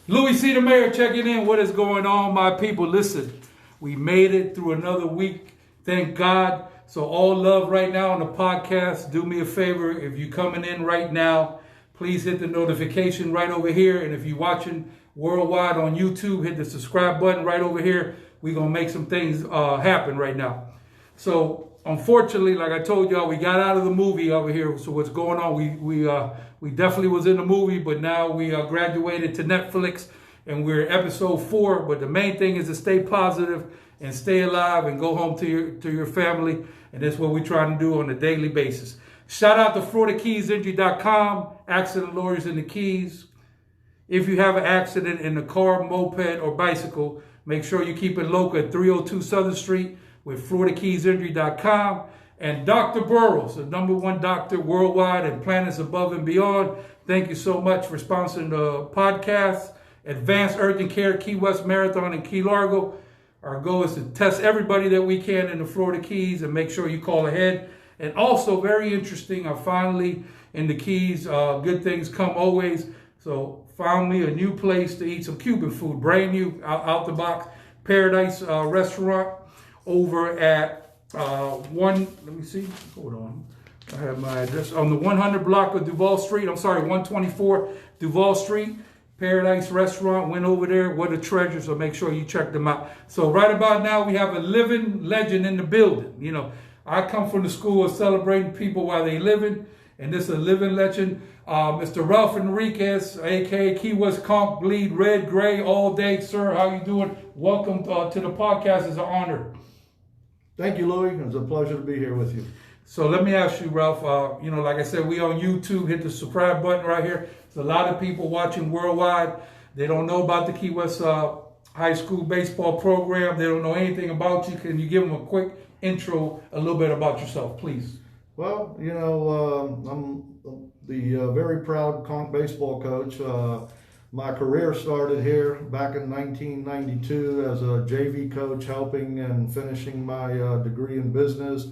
Louie C. the Mayor checking in. What is going on, my people? Listen, we made it through another week. Thank God. So all love right now on the podcast. Do me a favor. If you're coming in right now, please hit the notification right over here. And if you're watching worldwide on YouTube, hit the subscribe button right over here. We're going to make some things happen right now. So unfortunately, like I told y'all, we got out of the movie over here. So what's going on? We definitely was in the movie, but now we graduated to Netflix and we're episode 4. But the main thing is to stay positive and stay alive and go home to your family. And that's what we're trying to do on a daily basis. Shout out to FloridaKeysInjury.com, accident lawyers in the Keys. If you have an accident in a car, moped, or bicycle, make sure you keep it local at 302 Southern Street with FloridaKeysInjury.com. And Dr. Burrows, the #1 doctor worldwide and planets above and beyond. Thank you so much for sponsoring the podcast. Advanced Urgent Care Key West Marathon in Key Largo. Our goal is to test everybody that we can in the Florida Keys and make sure you call ahead. And also, very interesting, I finally, in the Keys, good things come always. So found me a new place to eat some Cuban food, brand new, out the box, Paradise Restaurant over at let me see, hold on. I have my address on the 100 block of Duval Street. 124 Duval Street. Paradise Restaurant, went over there. What a treasure, so make sure you check them out. So right about now, we have a living legend in the building. You know, I come from the school of celebrating people while they living, and this is a living legend. Mr. Ralph Henriquez, a.k.a. Key West Conch, bleed red, gray all day. Sir, how you doing? Welcome to the podcast. It's an honor. Thank you, Louie. It's a pleasure to be here with you. So let me ask you, Ralph, like I said, we on YouTube. Hit the subscribe button right here. There's a lot of people watching worldwide. They don't know about the Key West High School baseball program. They don't know anything about you. Can you give them a quick intro, a little bit about yourself, please? Well, I'm the very proud Conch baseball coach. My career started here back in 1992 as a JV coach, helping and finishing my degree in business.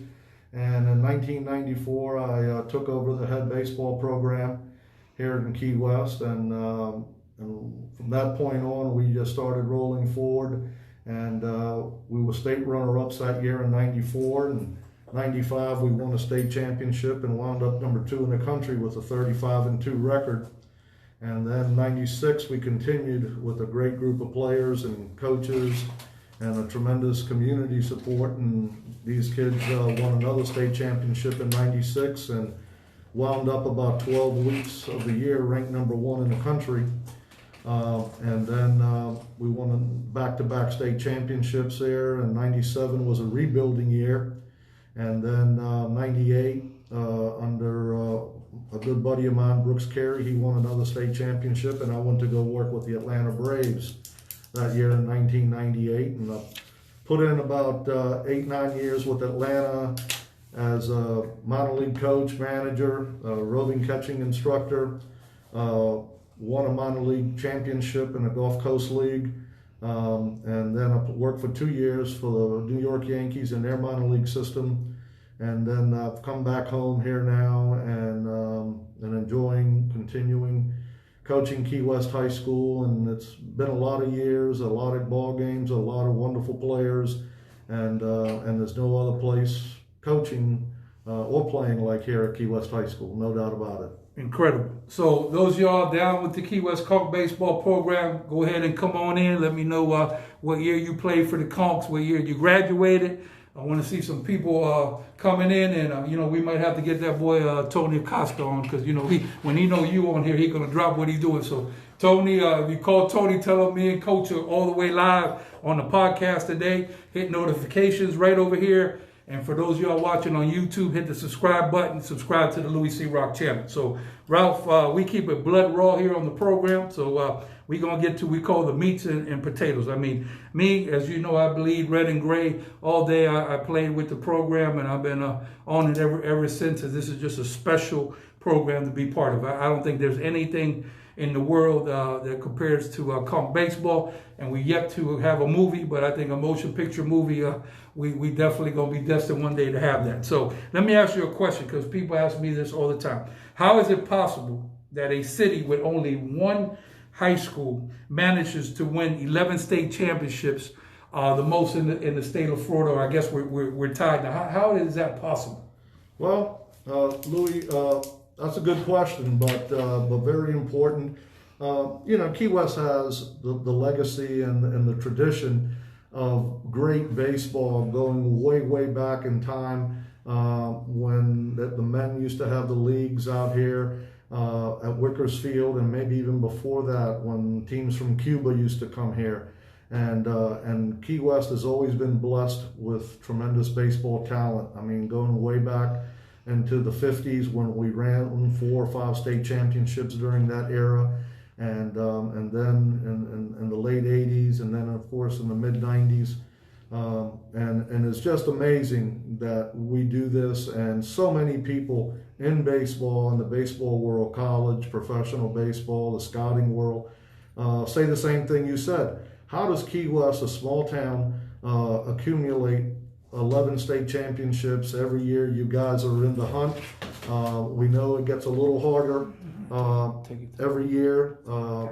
And in 1994, I took over the head baseball program here in Key West. And from that point on, we just started rolling forward. And we were state runner-ups that year in 94. And 95, we won a state championship and wound up #2 in the country with a 35-2 record. And then 96, we continued with a great group of players and coaches and a tremendous community support. And these kids won another state championship in 96 and wound up about 12 weeks of the year ranked #1 in the country. And then we won back-to-back state championships there. And 97 was a rebuilding year. And then 98, under a good buddy of mine, Brooks Carey, he won another state championship, and I went to go work with the Atlanta Braves that year in 1998. And I put in about 8-9 years with Atlanta as a minor league coach, manager, roving catching instructor, won a minor league championship in the Gulf Coast League. And then I worked for 2 years for the New York Yankees in their minor league system. And then I've come back home here now and enjoying continuing coaching Key West High School. And it's been a lot of years, a lot of ball games, a lot of wonderful players. And there's no other place coaching or playing like here at Key West High School, no doubt about it. Incredible. So those of y'all down with the Key West Conch baseball program, go ahead and come on in. Let me know what year you played for the Conchs, what year you graduated. I want to see some people coming in, and we might have to get that boy Tony Acosta on, because when he know you on here, he's gonna drop what he's doing. So Tony, if you call Tony, tell him me and Coach are all the way live on the podcast today. Hit notifications right over here. And for those of y'all watching on YouTube, hit the subscribe button, subscribe to the Louie C. Rock channel. So, Ralph, we keep it blood raw here on the program. So, we're going to get to we call the meats and potatoes. I mean, me, as you know, I bleed red and gray all day. I played with the program, and I've been on it ever since. This is just a special program to be part of. I don't think there's anything in the world that compares to Conch baseball, and we yet to have a movie, but I think a motion picture movie, we definitely going to be destined one day to have that. So let me ask you a question, because people ask me this all the time. How is it possible that a city with only one high school manages to win 11 state championships, the most in the state of Florida. Or I guess we're tied now. How is that possible? Well, Louie, that's a good question, but very important. Key West has the legacy and the tradition of great baseball going way back in time, when the men used to have the leagues out here at Wickers Field, and maybe even before that when teams from Cuba used to come here. And Key West has always been blessed with tremendous baseball talent. I mean, going way back into the 50s when we ran 4 or 5 state championships during that era, and then in the late 80s, and then of course in the mid 90s. And it's just amazing that we do this, and so many people in baseball, in the baseball world, college, professional baseball, the scouting world, say the same thing you said. How does Key West, a small town, accumulate 11 state championships every year? You guys are in the hunt. We know it gets a little harder every year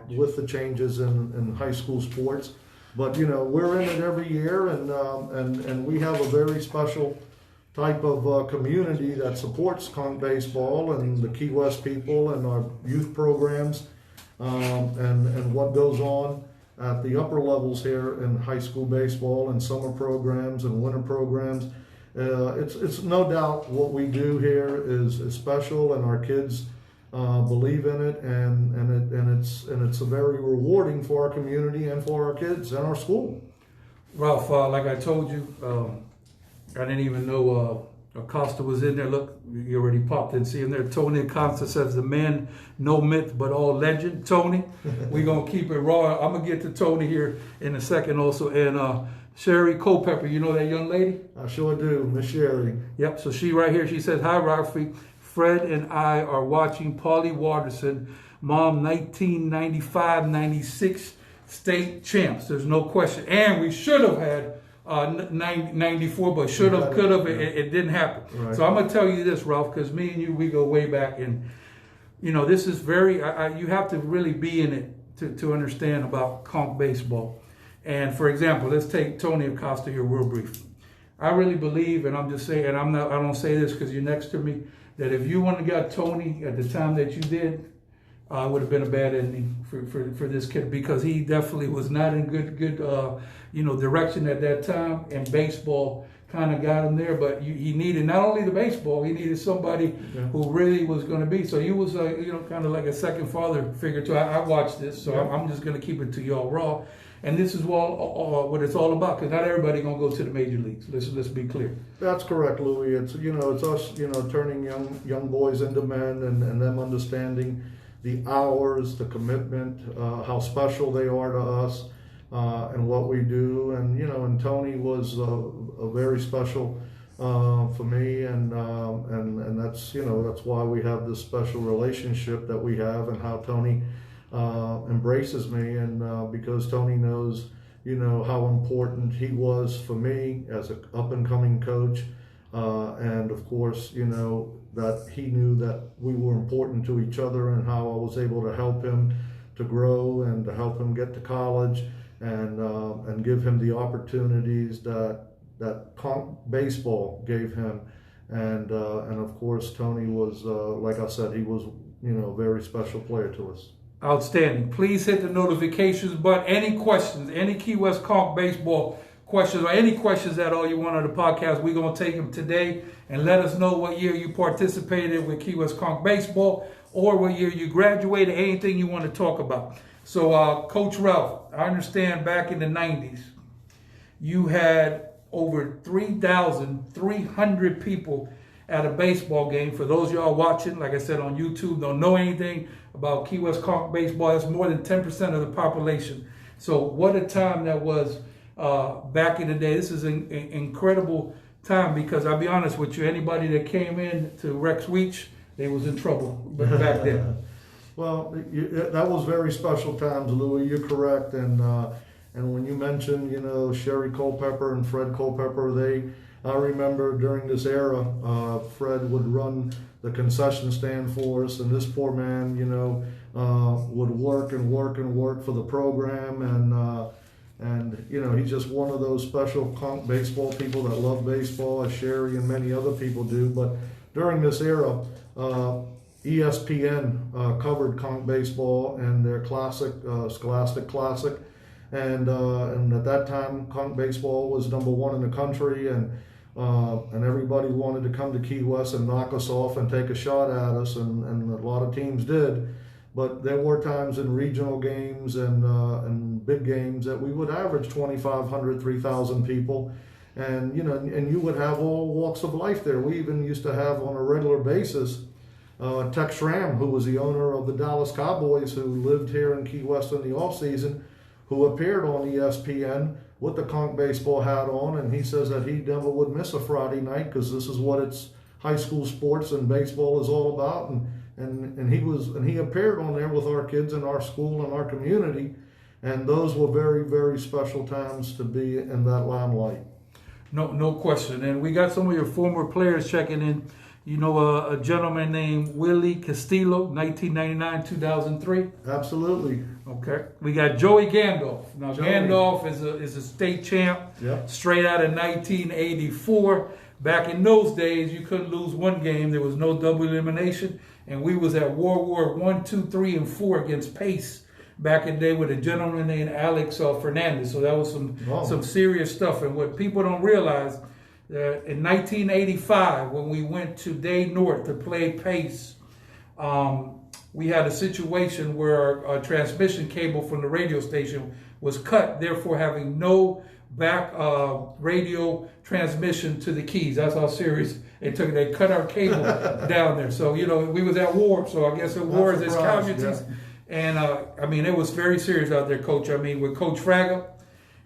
with the changes in high school sports. But we're in it every year, and we have a very special type of community that supports Conch baseball and the Key West people and our youth programs, and what goes on at the upper levels here in high school baseball and summer programs and winter programs. It's no doubt what we do here is special, and our kids believe in it, and it's a very rewarding for our community and for our kids and our school. Ralph, like I told you, I didn't even know Acosta was in there. Look, you already popped in. See him there. Tony Acosta says, the man, no myth, but all legend. Tony, we're going to keep it raw. I'm going to get to Tony here in a second also. And Sherry Culpepper, you know that young lady? I sure do, Miss Sherry. Yep, so she right here, she says, hi, Ralphie. Fred and I are watching Paulie Watterson, Mom, 1995-96 state champs. There's no question. And we should have had 94, but should have, could have, it didn't happen. Right. So I'm going to tell you this, Ralph, because me and you, we go way back. And, this is very, you have to really be in it to understand about Conch baseball. And for example, let's take Tony Acosta here real brief. I really believe, and I'm just saying, and I don't say this because you're next to me, that if you wouldn't have got Tony at the time that you did, it would have been a bad ending for this kid, because he definitely was not in good direction at that time, and baseball kind of got him there. But he needed not only the baseball, he needed somebody who really was going to be. So he was kind of like a second father figure too. I watched this, so I'm just going to keep it to y'all raw. And this is what it's all about, because not everybody gonna go to the major leagues. Let's be clear. That's correct, Louie. It's it's us turning young boys into men, and them understanding the hours, the commitment, how special they are to us, and what we do. And Tony was a very special for me, and that's that's why we have this special relationship that we have, and how Tony embraces me, and because Tony knows how important he was for me as an up-and-coming coach, and of course that he knew that we were important to each other, and how I was able to help him to grow and to help him get to college, and give him the opportunities that Conch baseball gave him, and of course Tony was like I said, he was a very special player to us. Outstanding. Please hit the notifications button. Any questions, any Key West Conch baseball questions, or any questions at all you want on the podcast, we're going to take them today, and let us know what year you participated with Key West Conch baseball, or what year you graduated, anything you want to talk about. So Coach Ralph, I understand back in the 90s, you had over 3,300 people at a baseball game. For those of y'all watching, like I said, on YouTube, don't know anything about Key West Conch baseball, that's more than 10% of the population. So what a time that was back in the day. This is an incredible time, because I'll be honest with you, anybody that came in to Rex Weech, they was in trouble back then. Well, that was very special times, Louie. You're correct. And when you mentioned, Sherry Culpepper and Fred Culpepper, I remember during this era, Fred would run the concession stand for us. And this poor man, would work and work and work for the program. And he's just one of those special Conch baseball people that love baseball, as Sherry and many other people do. But during this era, ESPN covered Conch baseball and their classic, Scholastic Classic. And at that time, Conch baseball was #1 in the country, and everybody wanted to come to Key West and knock us off and take a shot at us, and a lot of teams did. But there were times in regional games and big games that we would average 2,500, 3,000 people, and you would have all walks of life there. We even used to have on a regular basis Tex Schramm, who was the owner of the Dallas Cowboys, who lived here in Key West in the off season, who appeared on ESPN with the Conch baseball hat on, and he says that he never would miss a Friday night because this is what it's high school sports and baseball is all about. And he appeared on there with our kids in our school and our community, and those were very, very special times to be in that limelight. No question. And we got some of your former players checking in. A gentleman named Willie Castillo, 1999, 2003. Absolutely. Okay. We got Joey Gandolf. Now, Gandolf is a state champ, straight out of 1984. Back in those days, you couldn't lose one game. There was no double elimination. And we was at World War I, II, III, and IV against Pace back in the day with a gentleman named Alex Fernandez. So that was some serious stuff. And what people don't realize, in 1985, when we went to Day North to play Pace, we had a situation where our transmission cable from the radio station was cut, therefore having no back radio transmission to the Keys. That's how serious it took. They cut our cable down there. So, we was at war. So I guess at war is its casualties. Yeah. And, it was very serious out there, Coach. With Coach Fraga,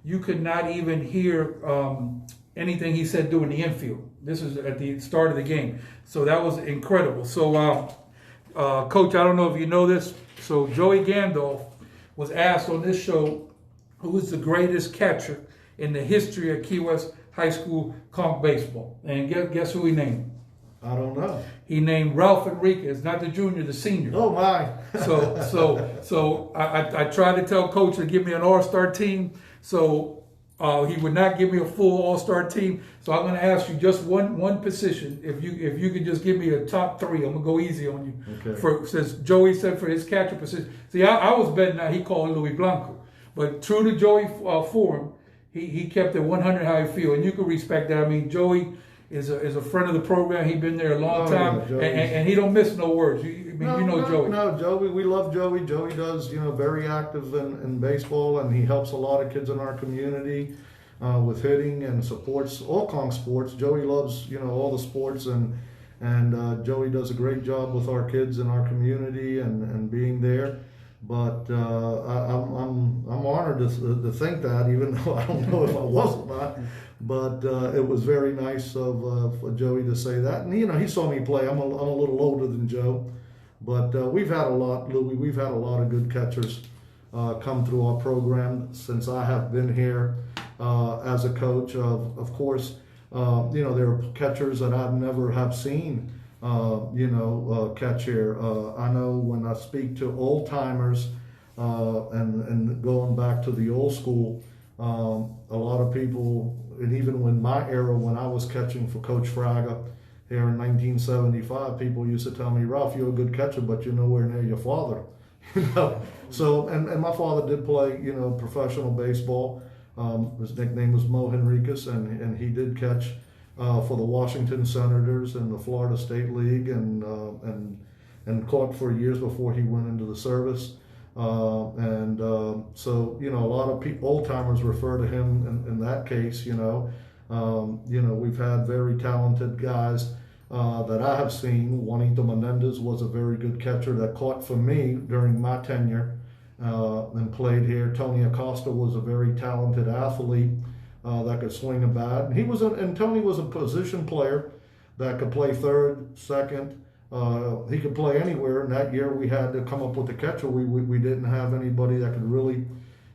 you could not even hear anything he said during the infield. This was at the start of the game. So that was incredible. So, Coach, I don't know if you know this. So Joey Gandolf was asked on this show who is the greatest catcher in the history of Key West High School Conch baseball. And guess who he named? I don't know. He named Ralph Henriquez, not the junior, the senior. Oh, my. So I tried to tell Coach to give me an all-star team. So he would not give me a full all-star team. So I'm going to ask you just one position. If you could just give me a top 3, I'm going to go easy on you. Okay. Since Joey said for his catcher position. See, I was betting that he called Louie Blanco. But true to Joey form, he kept it 100 how he feel. And you can respect that. Joey is a friend of the program. He's been there a long time. Yeah, and he don't miss no words. Joey. No, Joey. We love Joey. Joey does, very active in baseball, and he helps a lot of kids in our community with hitting and supports all Conch sports. Joey loves, all the sports, and Joey does a great job with our kids in our community and being there. But I'm honored to think that, even though I don't know if I was or not. But it was very nice for Joey to say that. And, he saw me play. I'm a little older than Joe. But we've had a lot, Louie, we've had a lot of good catchers come through our program since I have been here as a coach. Of course, there are catchers that I've never have seen, catch here. I know when I speak to old timers and going back to the old school, a lot of people, and even when my era, when I was catching for Coach Fraga here in 1975, people used to tell me, Ralph, you're a good catcher, but you're nowhere near your father. So, and my father did play, professional baseball. His nickname was Mo Henriquez, and he did catch for the Washington Senators and the Florida State League, and caught for years before he went into the service. So a lot of old timers refer to him in that case. We've had very talented guys that I have seen. Juanito Menendez was a very good catcher that caught for me during my tenure and played here. Tony Acosta was a very talented athlete that could swing a bat. And Tony was a position player that could play third, second. He could play anywhere. And that year we had to come up with a catcher. We didn't have anybody that could really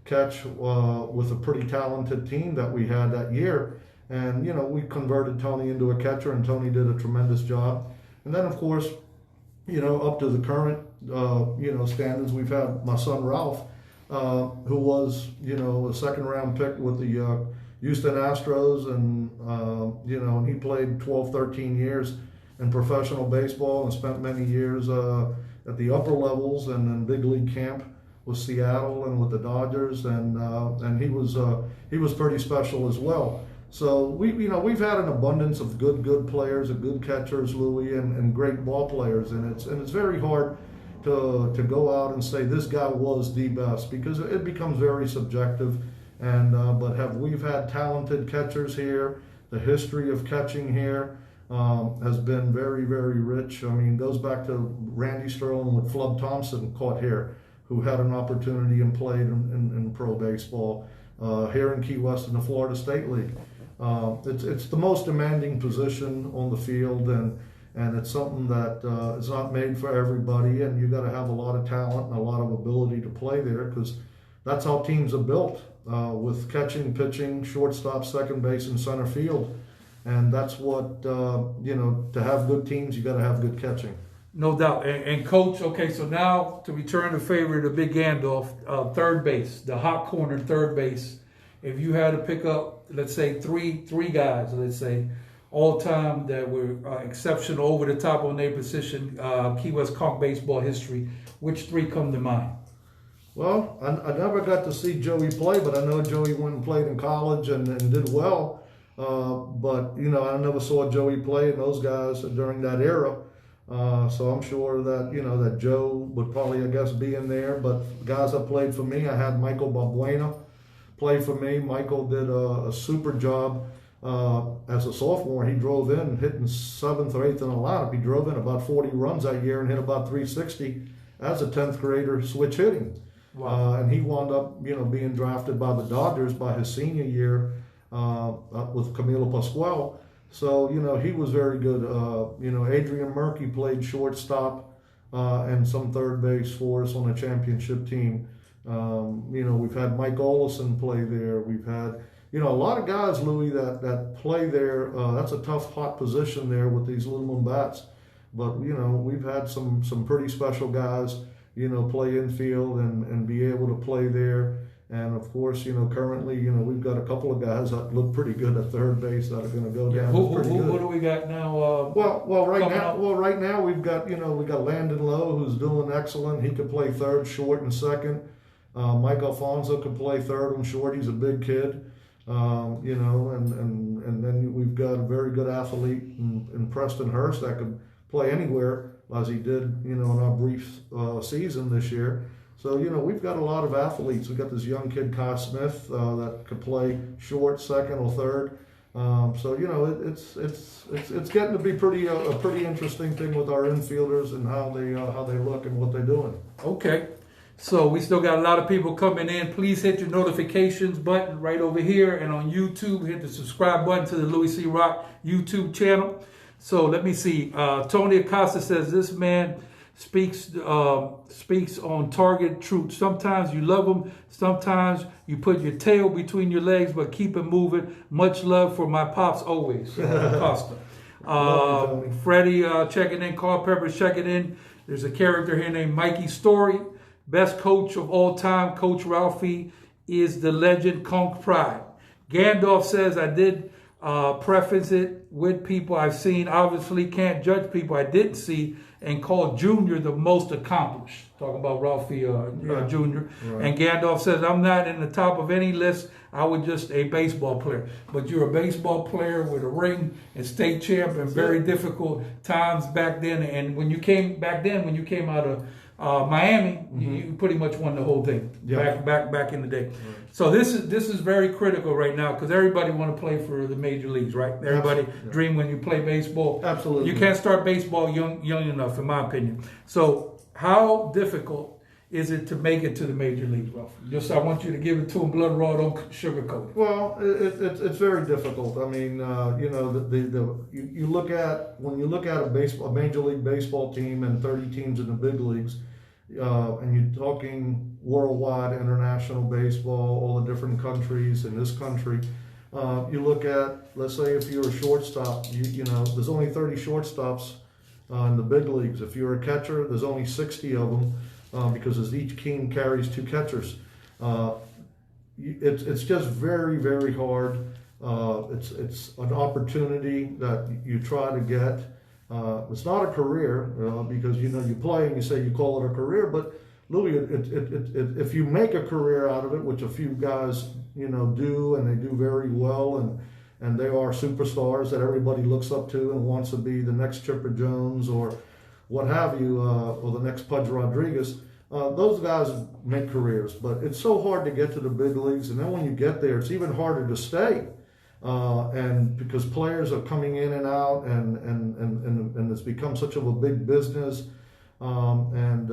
catch with a pretty talented team that we had that year. And, we converted Tony into a catcher, and Tony did a tremendous job. And then, of course, up to the current, standards, we've had my son Ralph, who was, a second round pick with the Houston Astros, and he played 12, 13 years in professional baseball and spent many years at the upper levels and in big league camp with Seattle and with the Dodgers, and he was pretty special as well. So we've had an abundance of good players and good catchers, Louie, and great ball players, and it's very hard to go out and say this guy was the best, because it becomes very subjective. And but we've had talented catchers here. The history of catching here has been very, very rich. I mean, it goes back to Randy Sterling with Flub Thompson caught here, who had an opportunity and played in pro baseball here in Key West in the Florida State League. It's the most demanding position on the field, and it's something that is not made for everybody, and you got to have a lot of talent and a lot of ability to play there, because that's how teams are built, with catching, pitching, shortstop, second base, and center field. And that's what, to have good teams, you got to have good catching. No doubt. And Coach, okay, so now to return the favor to Big Gandalf, third base, the hot corner third base. If you had to pick up, let's say, three guys, let's say, all time that were exceptional, over the top on their position, Key West Conch baseball history, which three come to mind? Well, I never got to see Joey play, but I know Joey went and played in college and did well. But I never saw Joey play and those guys during that era. So I'm sure that, that Joe would probably, I guess, be in there. But guys that played for me, I had Michael Balbuena play for me. Michael did a super job as a sophomore. He drove in, hitting 7th or 8th in the lineup. He drove in about 40 runs that year and hit about 360 as a 10th grader switch hitting. Wow. And he wound up, being drafted by the Dodgers by his senior year with Camilo Pascual. So, he was very good. Adrian Murphy played shortstop and some third base for us on a championship team. We've had Mike Olison play there. We've had, a lot of guys, Louie, that play there. That's a tough, hot position there with these little moon bats. But, we've had some pretty special guys, play infield and be able to play there. And of course, currently, we've got a couple of guys that look pretty good at third base that are going to go down. Who do we got now? Right now we've got, we got Landon Lowe, who's doing excellent. He could play third, short, and second. Mike Alfonso could play third and short. He's a big kid. And then we've got a very good athlete in Preston Hurst that could play anywhere, as he did, in our brief season this year. So, we've got a lot of athletes. We've got this young kid, Kai Smith, that could play short, second, or third. It's getting to be a pretty interesting thing with our infielders and how they look and what they're doing. Okay. So we still got a lot of people coming in. Please hit your notifications button right over here, and on YouTube, hit the subscribe button to the Louie C. Rock YouTube channel. So let me see. Tony Acosta says this man speaks on target truth. Sometimes you love him, sometimes you put your tail between your legs, but keep it moving. Much love for my pops always. Acosta. Freddie checking in. Carl Pepper's checking in. There's a character here named Mikey Story. Best coach of all time, Coach Ralphie, is the legend Conch Pride. Gandalf says, I did preface it with people I've seen. Obviously can't judge people I didn't see, and call Junior the most accomplished. Talking about Ralphie Junior. Right. And Gandalf says, I'm not in the top of any list. I was just a baseball player. But you're a baseball player with a ring and state champ and very difficult times back then. And when you came out of Miami, you pretty much won the whole thing back in the day. Right. So this is very critical right now, because everybody want to play for the major leagues, right? Everybody dream when you play baseball. Absolutely. You can't start baseball young enough, in my opinion. So how difficult is it to make it to the major leagues, Ralph? Just I want you to give it to them blood raw, don't sugarcoat it. Well, it's very difficult. I mean, you look at a major league baseball team and 30 teams in the big leagues, and you're talking worldwide, international baseball, all the different countries in this country. You look at, let's say, if you're a shortstop, there's only 30 shortstops in the big leagues. If you're a catcher, there's only 60 of them because each team carries 2 catchers. It's just very, very hard. It's an opportunity that you try to get. It's not a career because you play and you say you call it a career, but Louie, if you make a career out of it, which a few guys do, and they do very well, and they are superstars that everybody looks up to and wants to be the next Chipper Jones or what have you, or the next Pudge Rodriguez. Those guys make careers, but it's so hard to get to the big leagues, and then when you get there, it's even harder to stay. And because players are coming in and out, and it's become such of a big business, and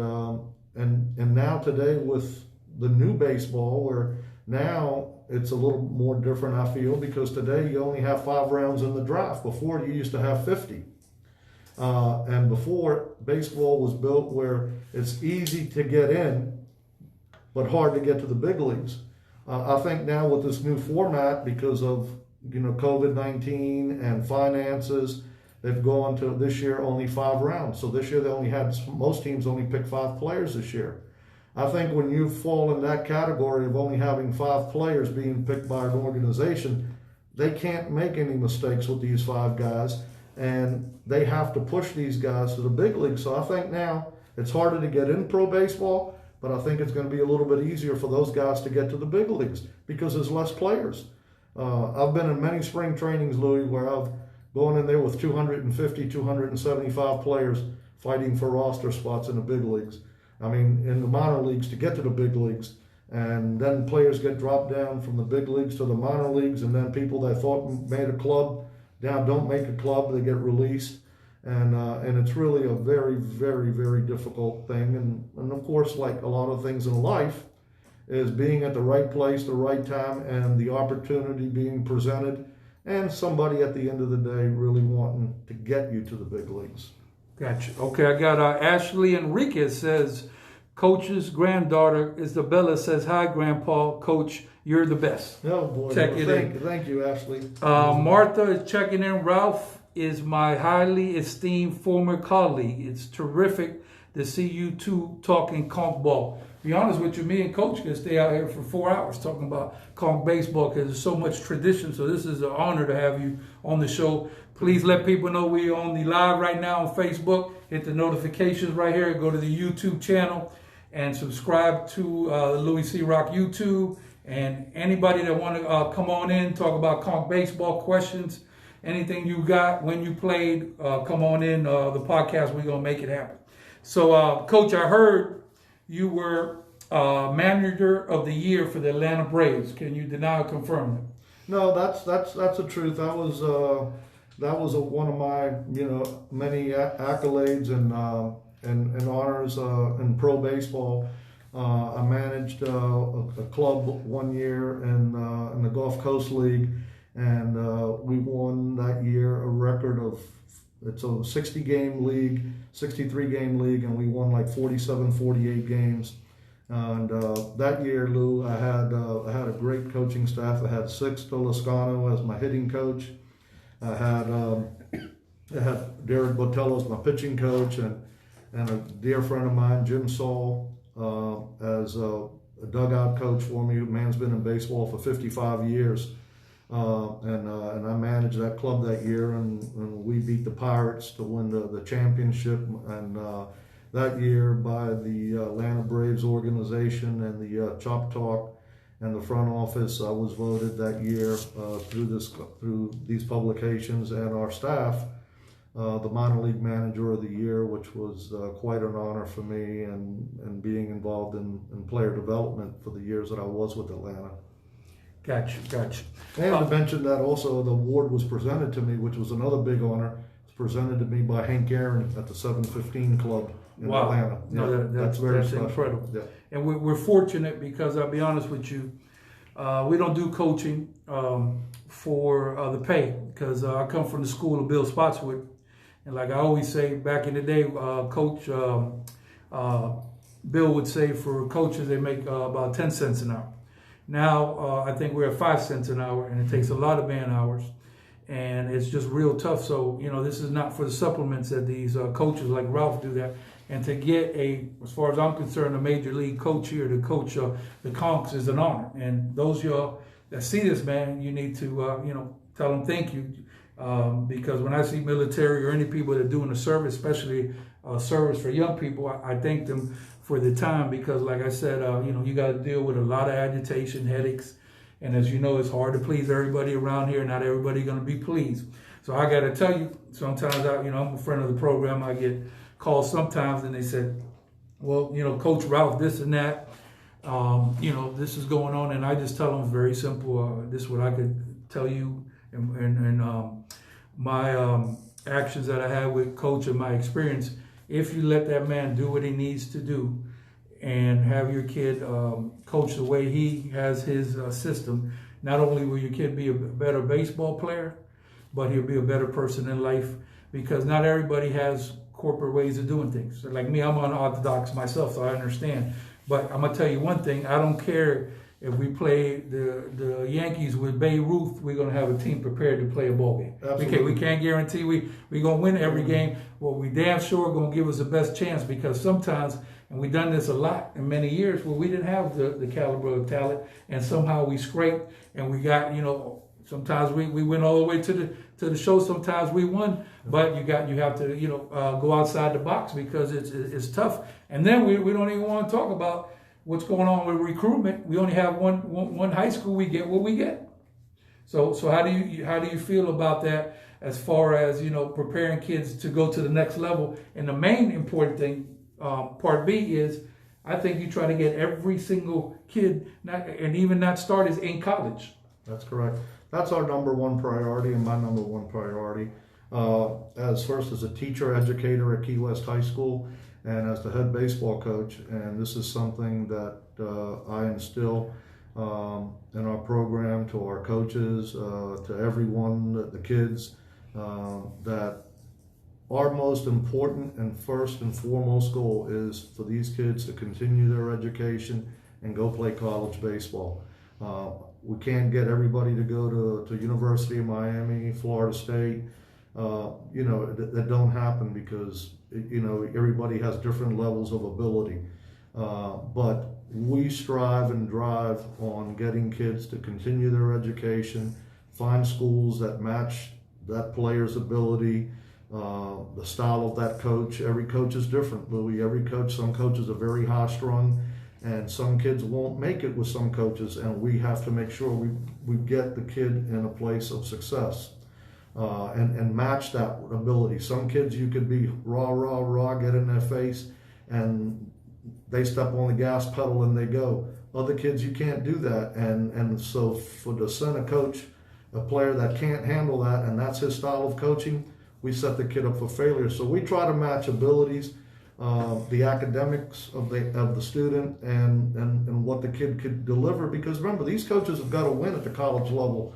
now today with the new baseball, where now it's a little more different, I feel, because today you only have 5 rounds in the draft. Before you used to have 50. And before, baseball was built where it's easy to get in, but hard to get to the big leagues. I think now with this new format, because of COVID-19 and finances, they've gone to this year only 5 rounds. So this year most teams only pick 5 players this year. I think when you fall in that category of only having 5 players being picked by an organization, they can't make any mistakes with these 5 guys. And they have to push these guys to the big leagues. So I think now it's harder to get in pro baseball, but I think it's going to be a little bit easier for those guys to get to the big leagues because there's less players. I've been in many spring trainings, Louie, where I've gone in there with 250, 275 players fighting for roster spots in the big leagues. I mean, in the minor leagues to get to the big leagues. And then players get dropped down from the big leagues to the minor leagues, and then people that thought made a club now don't make a club, they get released, and it's really a very, very, very difficult thing. And of course, like a lot of things in life, is being at the right place, the right time, and the opportunity being presented, and somebody at the end of the day really wanting to get you to the big leagues. Gotcha. Okay, I got Ashley Henriquez says, Coach's granddaughter Isabella says, hi, Grandpa. Coach, you're the best. Oh, boy. Thank you, Ashley. Martha is checking in. Ralph is my highly esteemed former colleague. It's terrific to see you two talking conch ball. To be honest with you, me and Coach can stay out here for 4 hours talking about conch baseball because there's so much tradition. So this is an honor to have you on the show. Please let people know we're on the live right now on Facebook. Hit the notifications right here. Go to the YouTube channel and subscribe to Louie C. Rock YouTube. And anybody that want to come on in, talk about conch baseball questions, anything you got when you played, come on in the podcast. We're going to make it happen. So, Coach, I heard you were manager of the year for the Atlanta Braves. Can you deny or confirm that? No, that's the truth. That was one of my many accolades and honors in pro baseball. I managed a club 1 year in the Gulf Coast League, and we won that year a record of, it's a 60-game league, 63-game league, and we won like 47, 48 games. And that year, Lou, I had a great coaching staff. I had Sixto Lascano as my hitting coach. I had Derek Botello as my pitching coach, and a dear friend of mine, Jim Saul, as a dugout coach for me. Man's been in baseball for 55 years. And I managed that club that year, and we beat the Pirates to win the championship. And that year, by the Atlanta Braves organization and the Chop Talk and the front office, I was voted that year through these publications and our staff the minor league manager of the year, which was quite an honor for me, and being involved in player development for the years that I was with Atlanta. Gotcha. And to mention that also the award was presented to me, which was another big honor. It's presented to me by Hank Aaron at the 715 Club in Atlanta. No, that's special. Incredible. Yeah. And we're fortunate because I'll be honest with you, we don't do coaching for the pay, because I come from the school of Bill Spotswood. And like I always say, back in the day, Coach Bill would say for coaches, they make about 10 cents an hour. Now, I think we're at 5 cents an hour, and it takes a lot of man hours. and it's just real tough. So, this is not for the supplements that these coaches like Ralph do that. And to get as far as I'm concerned, a major league coach here to coach the Conch is an honor. And those of y'all that see this, man, you need to, tell them thank you. Because when I see military or any people that are doing a service, especially service for young people, I thank them for the time, because like I said, you got to deal with a lot of agitation, headaches. And as you know, it's hard to please everybody around here. Not everybody going to be pleased. So I got to tell you, sometimes I'm a friend of the program. I get calls sometimes and they said, well, Coach Ralph, this and that, this is going on. And I just tell them it's very simple. This is what I could tell you and my actions that I had with Coach and my experience. If you let that man do what he needs to do and have your kid coach the way he has his system, not only will your kid be a better baseball player, but he'll be a better person in life, because not everybody has corporate ways of doing things. So like me, I'm unorthodox myself, so I understand. But I'm going to tell you one thing. I don't care if we play the Yankees with Babe Ruth, we're going to have a team prepared to play a ball game. Absolutely. We can't guarantee we're going to win every game. Well, we damn sure going to give us the best chance, because sometimes, and we've done this a lot in many years, where we didn't have the caliber of talent, and somehow we scraped, and we got, sometimes we went all the way to the show. Sometimes we won, but you have to go outside the box, because it's tough. And then we don't even want to talk about what's going on with recruitment. We only have one high school. We get what we get. So how do you feel about that, as far as preparing kids to go to the next level? And the main important thing, part B, is I think you try to get every single kid, and even not starters, in college. That's correct. That's our number one priority, and my number one priority. As a teacher educator at Key West High School, and as the head baseball coach, and this is something that I instill in our program to our coaches, to everyone, the kids, that our most important and first and foremost goal is for these kids to continue their education and go play college baseball. We can't get everybody to go to University of Miami, Florida State. That don't happen, because everybody has different levels of ability. But we strive and drive on getting kids to continue their education, find schools that match that player's ability, the style of that coach. Every coach is different, Louie. Some coaches are very high-strung, and some kids won't make it with some coaches, and we have to make sure we get the kid in a place of success. And match that ability. Some kids you could be raw, get in their face, and they step on the gas pedal and they go. Other kids, you can't do that. And so to send a coach, a player that can't handle that, and that's his style of coaching, we set the kid up for failure. So we try to match abilities, the academics of the student, and what the kid could deliver. Because remember, these coaches have got to win at the college level.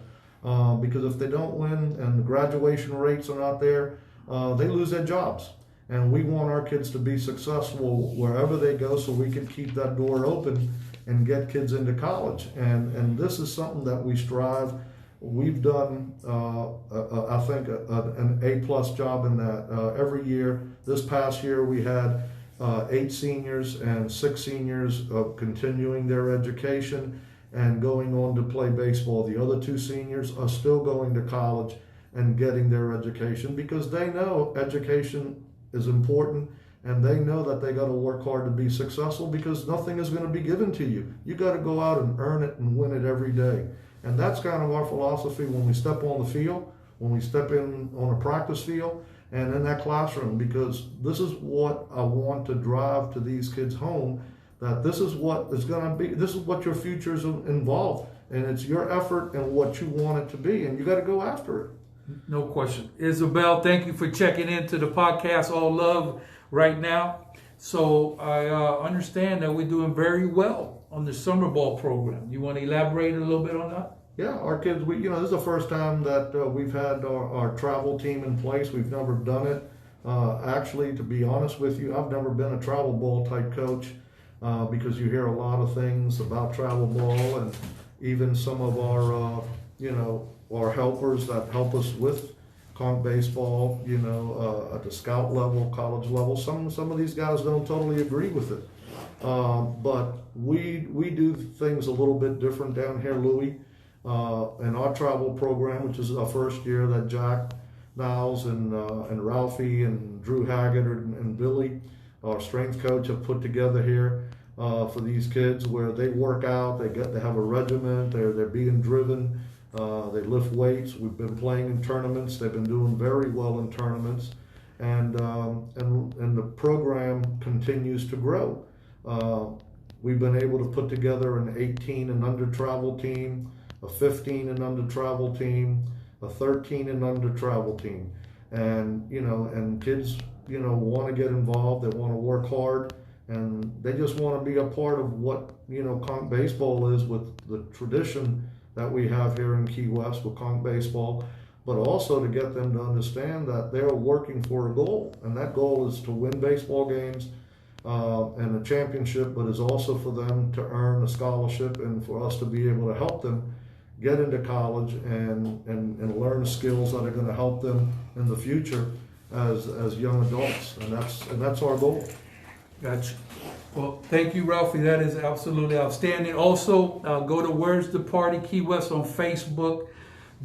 Because if they don't win and the graduation rates are not there, they lose their jobs. And we want our kids to be successful wherever they go, so we can keep that door open and get kids into college. And this is something that we strive. We've done, I think, an A+ job in that every year. This past year we had 8 seniors and 6 seniors continuing their education and going on to play baseball. The other 2 seniors are still going to college and getting their education, because they know education is important, and they know that they got to work hard to be successful, because nothing is going to be given to you. You got to go out and earn it and win it every day. And that's kind of our philosophy when we step on the field, when we step in on a practice field, and in that classroom, because this is what I want to drive to these kids home, that this is what is going to be, this is what your future is involved, and it's your effort and what you want it to be, and you got to go after it. No question. Isabel, thank you for checking into the podcast, All Love, right now. So I understand that we're doing very well on the summer ball program. You want to elaborate a little bit on that? Yeah, our kids, this is the first time that we've had our travel team in place. We've never done it. Actually, to be honest with you, I've never been a travel ball type coach. Because you hear a lot of things about travel ball, and even some of our, our helpers that help us with Conch baseball, at the scout level, college level. Some of these guys don't totally agree with it. But we do things a little bit different down here, Louie. In our travel program, which is our first year, that Jack Knowles and Ralphie and Drew Haggard and Billy, our strength coach, have put together here for these kids, where they work out, they have a regiment, they're being driven, they lift weights. We've been playing in tournaments. They've been doing very well in tournaments, and the program continues to grow. We've been able to put together an 18 and under travel team, a 15 and under travel team, a 13 and under travel team, and kids want to get involved. They want to work hard, and they just want to be a part of what Conch baseball is, with the tradition that we have here in Key West with Conch baseball, but also to get them to understand that they're working for a goal, and that goal is to win baseball games and a championship, but is also for them to earn a scholarship and for us to be able to help them get into college and learn skills that are going to help them in the future as young adults, and that's our goal. Gotcha. Well, thank you, Ralphie. That is absolutely outstanding. Also, go to Where's the Party Key West on Facebook.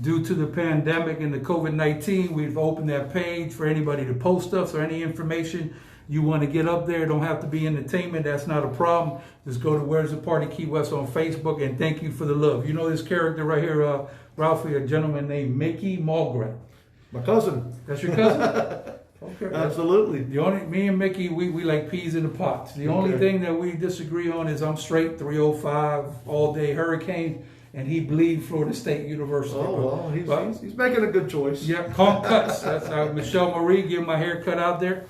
Due to the pandemic and the COVID-19, we've opened that page for anybody to post stuff or any information you want to get up there. Don't have to be entertainment. That's not a problem. Just go to Where's the Party Key West on Facebook, and thank you for the love. You know this character right here, Ralphie, a gentleman named Mickey Mulgrew. My cousin. That's your cousin? Okay. Absolutely. Me and Mickey, we like peas in the pots. The only thing that we disagree on is I'm straight 305 all day hurricane, and he bleed Florida State University. Oh, well, he's making a good choice. Yeah, Conch cuts. That's how Michelle Marie give my hair cut out there.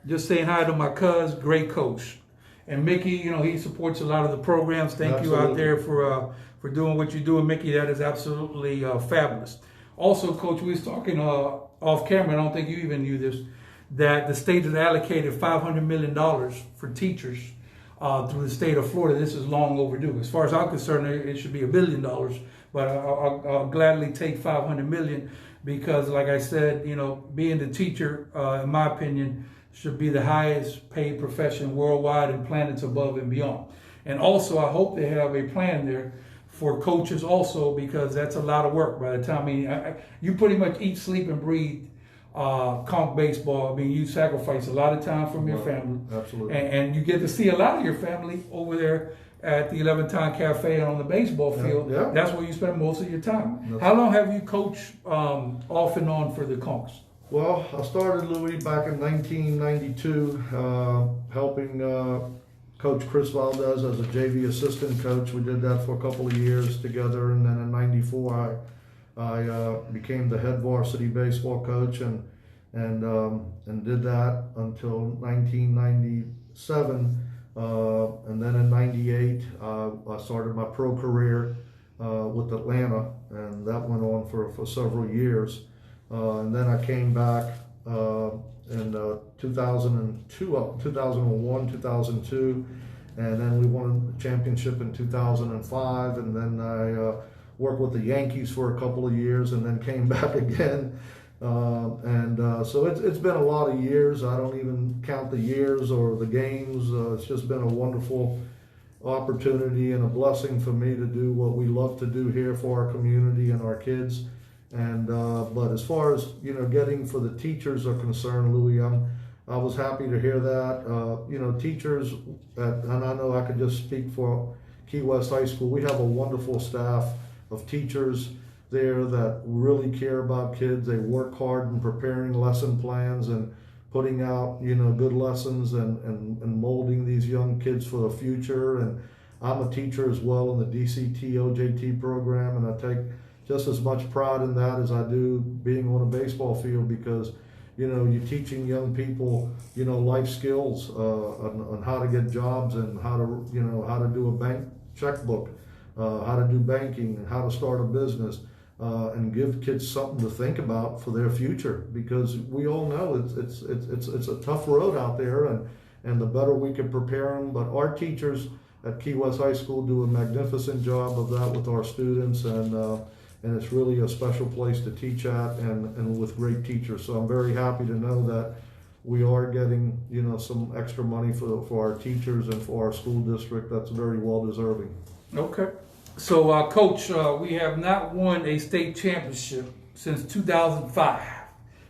Just saying hi to my cuz, great coach. And Mickey, he supports a lot of the programs. Thank you out there for doing what you're doing, Mickey. That is absolutely fabulous. Also, Coach, we was talking off camera, I don't think you even knew this, that the state has allocated $500 million for teachers through the state of Florida. This is long overdue. As far as I'm concerned, it should be $1 billion, but I'll gladly take $500 million because, like I said, being the teacher, in my opinion, should be the highest paid profession worldwide and planets above and beyond. And also, I hope they have a plan there for coaches also, because that's a lot of work by the time, you pretty much eat, sleep, and breathe Conch baseball. You sacrifice a lot of time from your family. Absolutely. And you get to see a lot of your family over there at the 11 Time Cafe and on the baseball field. Yeah. That's where you spend most of your time. That's How long have you coached off and on for the Conchs? Well, I started, Louie, back in 1992, helping Coach Chris Valdez as a JV assistant coach. We did that for a couple of years together, and then in '94 I became the head varsity baseball coach and did that until 1997, and then in '98 I started my pro career with Atlanta, and that went on for several years, and then I came back in 2002, 2001, 2002, and then we won the championship in 2005, and then I worked with the Yankees for a couple of years, and then came back again, so it's been a lot of years. I don't even count the years or the games. It's just been a wonderful opportunity and a blessing for me to do what we love to do here for our community and our kids. And but as far as getting for the teachers are concerned, Louie, I was happy to hear that. Teachers, and I know I could just speak for Key West High School. We have a wonderful staff of teachers there that really care about kids. They work hard in preparing lesson plans and putting out good lessons and molding these young kids for the future. And I'm a teacher as well in the DCT OJT program, and I take just as much pride in that as I do being on a baseball field, because you're teaching young people life skills on how to get jobs and how to do a bank checkbook, how to do banking and how to start a business, and give kids something to think about for their future, because we all know it's a tough road out there, and the better we can prepare them. But our teachers at Key West High School do a magnificent job of that with our students, and and it's really a special place to teach at, and with great teachers. So I'm very happy to know that we are getting, some extra money for our teachers and for our school district. That's very well deserving. Okay. So, Coach, we have not won a state championship since 2005.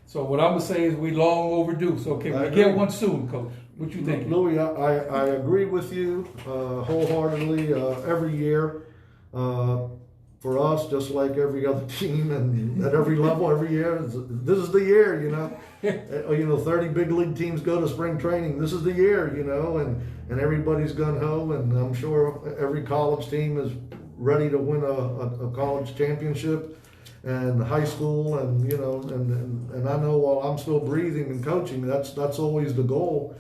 So what I'm going to say is we long overdue. So can we get one soon, Coach? What you think? Louie, I agree with you wholeheartedly. Every year, for us, just like every other team and at every level, every year, this is the year, 30 big league teams go to spring training. This is the year, and everybody's gun-ho, and I'm sure every college team is ready to win a college championship and high school, and and I know while I'm still breathing and coaching, that's always the goal.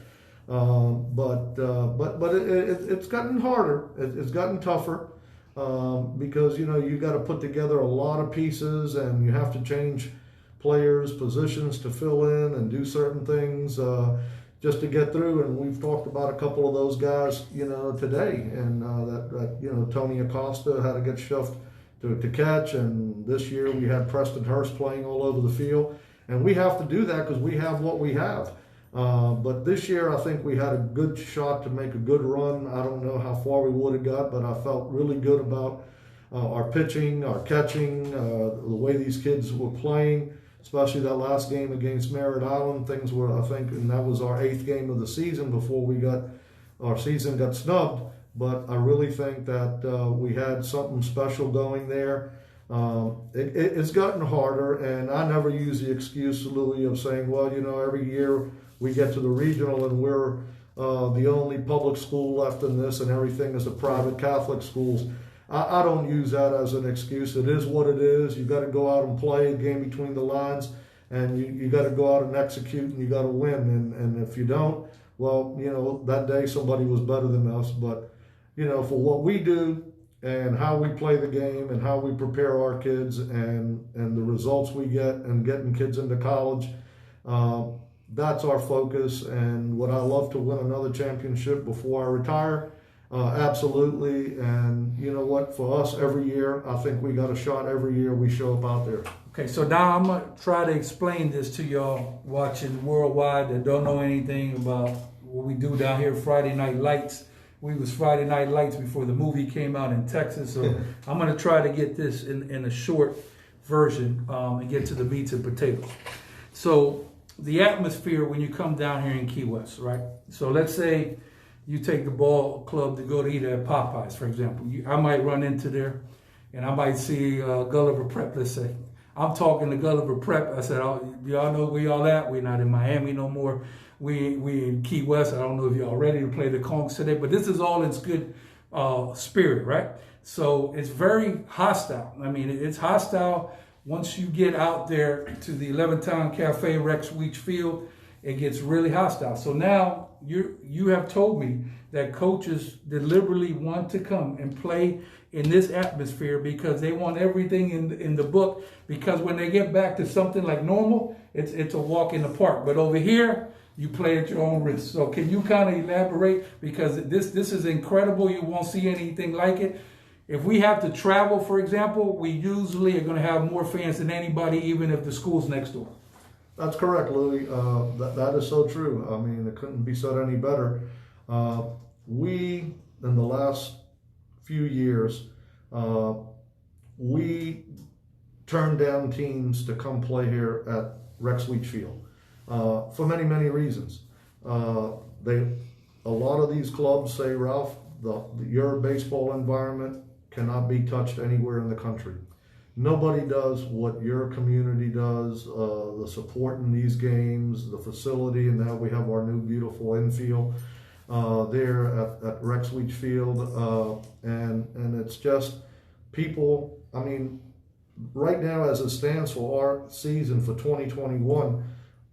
But it's gotten harder. It's gotten tougher. Because you got to put together a lot of pieces, and you have to change players' positions to fill in and do certain things just to get through. And we've talked about a couple of those guys, today, and that Tony Acosta had to get shoved to catch, and this year we had Preston Hurst playing all over the field, and we have to do that because we have what we have. But this year, I think we had a good shot to make a good run. I don't know how far we would have got, but I felt really good about our pitching, our catching, the way these kids were playing, especially that last game against Merritt Island. Things were, I think, and that was our 8th game of the season before our season got snubbed. But I really think that we had something special going there. It's gotten harder, and I never use the excuse, Louie, of saying, well, every year we get to the regional and we're the only public school left in this, and everything is the private Catholic schools. I don't use that as an excuse. It is what it is. You got to go out and play a game between the lines, and you got to go out and execute, and you got to win. And if you don't, well, that day somebody was better than us. But for what we do and how we play the game and how we prepare our kids and the results we get and getting kids into college, that's our focus. And would I love to win another championship before I retire? Absolutely. And you know what? For us, every year, I think we got a shot every year we show up out there. Okay, so now I'm going to try to explain this to y'all watching worldwide that don't know anything about what we do down here, Friday Night Lights. We was Friday Night Lights before the movie came out in Texas. So I'm going to try to get this in a short version and get to the meats and potatoes. So the atmosphere when you come down here in Key West, right? So let's say you take the ball club to go to eat at Popeyes, for example. I might run into there, and I might see Gulliver Prep, let's say. I'm talking to Gulliver Prep. I said, oh, y'all know where y'all at? We're not in Miami no more. We in Key West. I don't know if y'all ready to play the Conch today, but this is all in good spirit, right? So it's very hostile. I mean, it's hostile once you get out there to the 11-Town Cafe, Rex Weech Field. It gets really hostile. So now you have told me that coaches deliberately want to come and play in this atmosphere because they want everything in the book, because when they get back to something like normal, it's a walk in the park. But over here, you play at your own risk. So can you kind of elaborate? Because this is incredible. You won't see anything like it. If we have to travel, for example, we usually are going to have more fans than anybody, even if the school's next door. That's correct, Louie. That is so true. I mean, it couldn't be said any better. We, in the last few years, we turned down teams to come play here at Rex Weech Field for many, many reasons. A lot of these clubs say, Ralph, your baseball environment cannot be touched anywhere in the country. Nobody does what your community does, the support in these games, the facility, and now we have our new beautiful infield there at Rex Weech Field. And it's just people, I mean, right now as it stands for our season for 2021,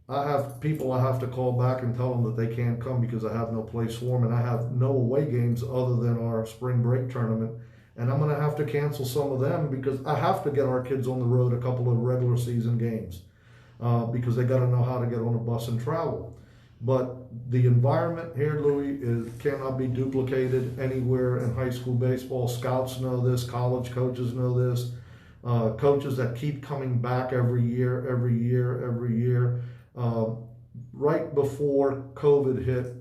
I have people I have to call back and tell them that they can't come because I have no place for them, and I have no away games other than our spring break tournament. And I'm going to have to cancel some of them because I have to get our kids on the road a couple of regular season games because they got to know how to get on a bus and travel. But the environment here, Louie, cannot be duplicated anywhere in high school baseball. Scouts know this. College coaches know this. coaches that keep coming back every year. Right before COVID hit,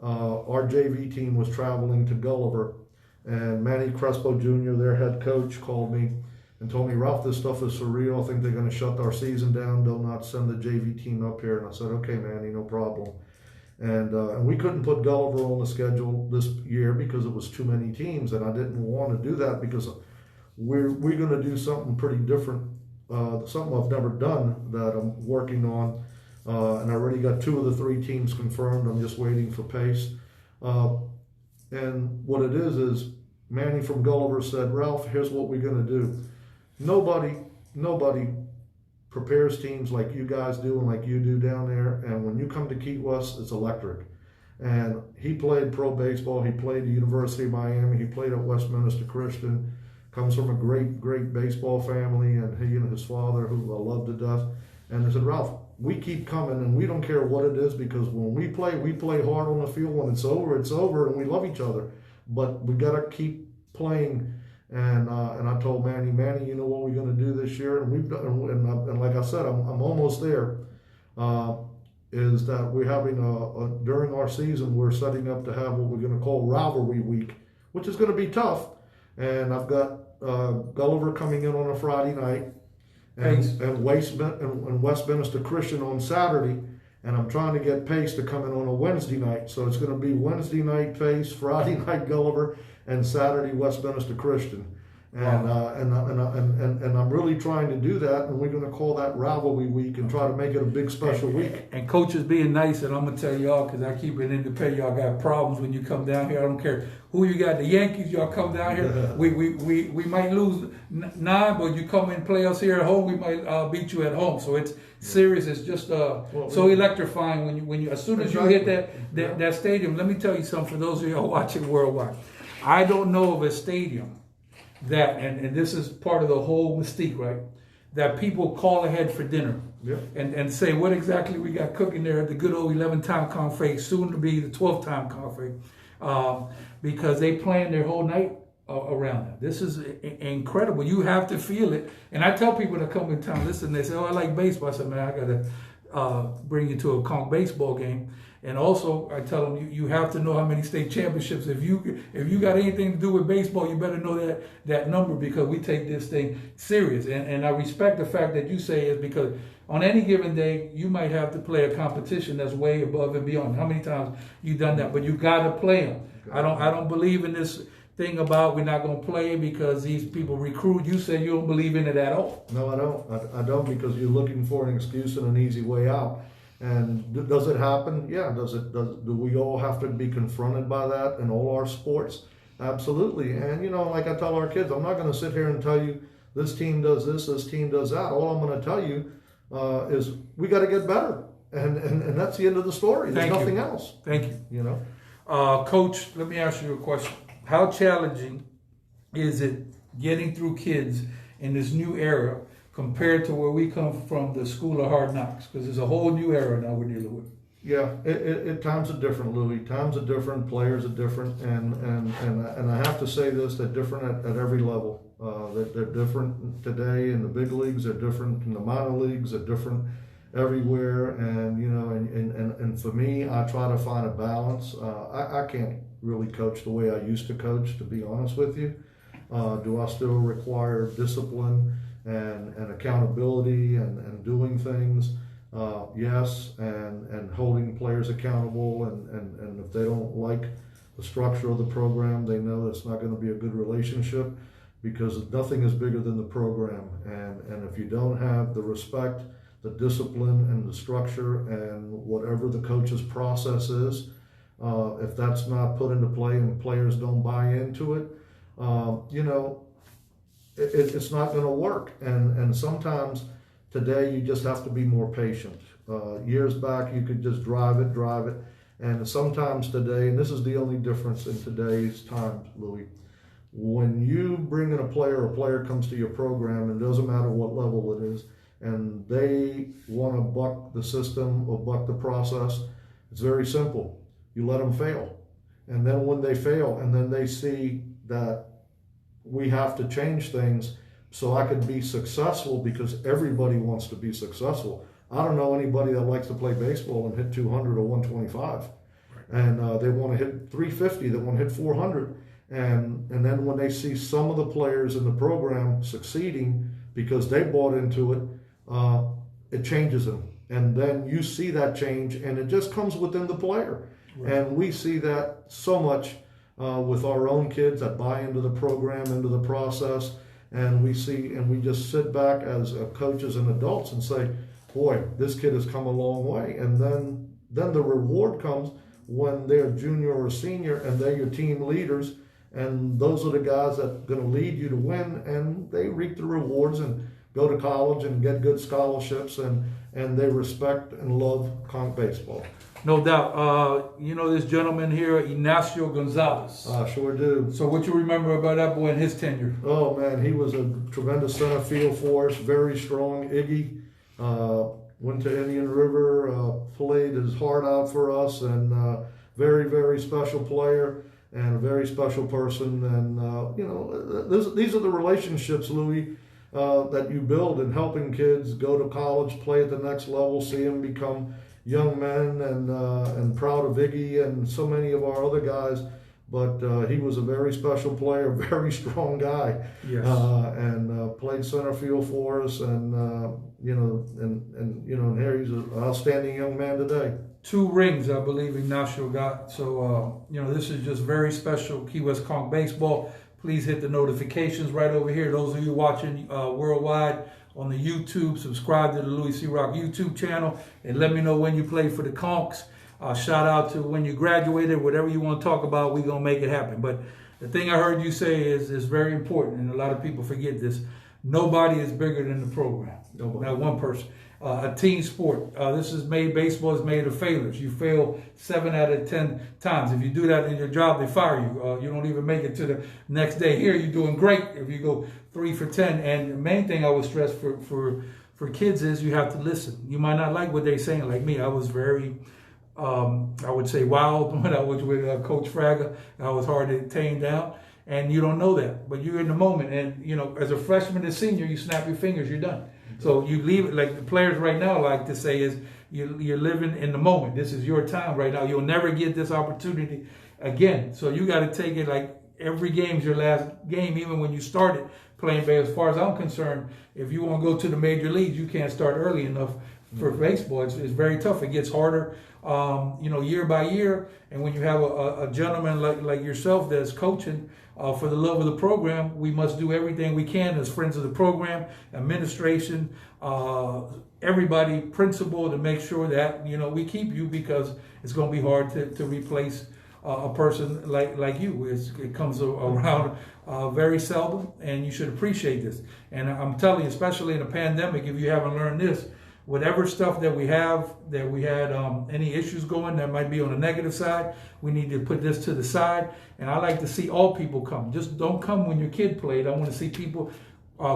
our JV team was traveling to Gulliver, and Manny Crespo Jr., their head coach, called me and told me, Ralph, this stuff is surreal. I think they're going to shut our season down. They'll not send the JV team up here. And I said, okay, Manny, no problem. And we couldn't put Gulliver on the schedule this year because it was too many teams, and I didn't want to do that because we're going to do something pretty different, something I've never done that I'm working on. And I already got 2 of the 3 teams confirmed. I'm just waiting for pace. And what it is Manny from Gulliver said, Ralph, here's what we're going to do. Nobody prepares teams like you guys do and like you do down there. And when you come to Key West, it's electric. And he played pro baseball. He played at the University of Miami. He played at Westminster Christian. Comes from a great baseball family, and he and his father, who I love to death. And I said, Ralph, we keep coming, and we don't care what it is, because when we play hard on the field. When it's over, and we love each other. But we got to keep playing. And I told Manny, you know what we're going to do this year, and we've done. And like I said, I'm almost there. Is that we're having during our season, we're setting up to have what we're going to call Rivalry Week, which is going to be tough. And I've got Gulliver coming in on a Friday night, and Westminster Christian on Saturday, and I'm trying to get Pace to come in on a Wednesday night. So it's going to be Wednesday night Pace, Friday night Gulliver, and Saturday Westminster Christian. And and I'm really trying to do that, and we're going to call that Rivalry Week and try to make it a big special week. And coach is being nice, and I'm going to tell y'all, because I keep it independent, y'all got problems when you come down here. I don't care who you got, the Yankees, y'all come down here. Yeah. We might lose 9, but you come and play us here at home, we might beat you at home. So it's serious. It's just so electrifying when you as soon as you hit that stadium. Let me tell you something for those of y'all watching worldwide. I don't know of a stadium that, and this is part of the whole mystique, right? That people call ahead for dinner, and say what exactly we got cooking there at the good old 11-time config, soon to be the 12-time config, because they plan their whole night around that. This is incredible. You have to feel it. And I tell people that come in town, listen, they say, oh, I like baseball. I said, man, I got to bring you to a Conch baseball game. And also, I tell them, you have to know how many state championships. If you got anything to do with baseball, you better know that number, because we take this thing serious. And I respect the fact that you say it, because on any given day, you might have to play a competition that's way above and beyond. How many times you done that? But you got to play them. I don't believe in this thing about we're not going to play because these people recruit. You say you don't believe in it at all. No, I don't. I don't, because you're looking for an excuse and an easy way out. And does it happen? Yeah. Do we all have to be confronted by that in all our sports? Absolutely. And, like I tell our kids, I'm not going to sit here and tell you this team does this team does that. All I'm going to tell you is we got to get better. And that's the end of the story. There's nothing else. Thank you. Coach, let me ask you a question. How challenging is it getting through kids in this new era compared to where we come from, the school of hard knocks? Because there's a whole new era now we're dealing with. Yeah, times are different, Louie. Times are different, players are different, and I have to say this, they're different at every level. They're different today in the big leagues, they're different in the minor leagues, they're different everywhere, and for me, I try to find a balance. I can't really coach the way I used to coach, to be honest with you. Do I still require discipline and accountability and doing things? Yes, and holding players accountable, and if they don't like the structure of the program, they know it's not going to be a good relationship, because nothing is bigger than the program. And if you don't have the respect, the discipline, and the structure, and whatever the coach's process is, if that's not put into play and players don't buy into it, it's not going to work. And sometimes today you just have to be more patient. Years back you could just drive it. And sometimes today, and this is the only difference in today's time, Louie, when you bring in a player comes to your program, and it doesn't matter what level it is, and they want to buck the system or buck the process, it's very simple. You let them fail. And then when they fail, and then they see that we have to change things, so I could be successful, because everybody wants to be successful. I don't know anybody that likes to play baseball and hit 200 or 125. And they want to hit 350, they want to hit 400. And then when they see some of the players in the program succeeding because they bought into it, it changes them. And then you see that change, and it just comes within the player. Right. And we see that so much with our own kids that buy into the program, into the process. And we just sit back as coaches and adults and say, boy, this kid has come a long way. And then the reward comes when they're junior or senior and they're your team leaders. And those are the guys that are going to lead you to win. And they reap the rewards and go to college and get good scholarships. And they respect and love Conch baseball. No doubt. You know this gentleman here, Ignacio Gonzalez. I sure do. So what you remember about that boy and his tenure? Oh, man, he was a tremendous center field for us, very strong. Iggy went to Indian River, played his heart out for us, and very, very special player and a very special person. And, you know, these are the relationships, Louie, that you build in helping kids go to college, play at the next level, see them become young men, and proud of Iggy and so many of our other guys. But he was a very special player, very strong guy. Yes. And played center field for us, and and here he's an outstanding young man today. 2 rings, I believe Ignacio got. So this is just very special. Key West Conch baseball. Please hit the notifications right over here. Those of you watching worldwide on the YouTube, subscribe to the Louie C. Rock YouTube channel, and let me know when you play for the Conchs. Shout out to when you graduated, whatever you want to talk about, we're going to make it happen. But the thing I heard you say is very important, and a lot of people forget this. Nobody is bigger than the program. Nobody. Not one person. A team sport. Baseball is made of failures. You fail 7 out of 10 times. If you do that in your job, they fire you. You don't even make it to the next day. Here, you're doing great if you go 3 for 10. And the main thing I would stress for kids is you have to listen. You might not like what they're saying. Like me, I was very, I would say, wild when I was with Coach Fraga. I was hard to tame down. And you don't know that, but you're in the moment. And, as a freshman and senior, you snap your fingers, you're done. So you leave it, like the players right now like to say, is you're living in the moment. This is your time right now. You'll never get this opportunity again. So you got to take it like every game's your last game, even when you started playing baseball. As far as I'm concerned, if you want to go to the major leagues, you can't start early enough for baseball. It's very tough. It gets harder, year by year. And when you have a gentleman like yourself that's coaching, for the love of the program, we must do everything we can as friends of the program, administration, everybody, principal, to make sure that, we keep you, because it's going to be hard to replace a person like you. It comes around very seldom, and you should appreciate this. And I'm telling you, especially in a pandemic, if you haven't learned this, whatever stuff that we had any issues going that might be on the negative side, we need to put this to the side. And I like to see all people come. Just don't come when your kid played. I want to see people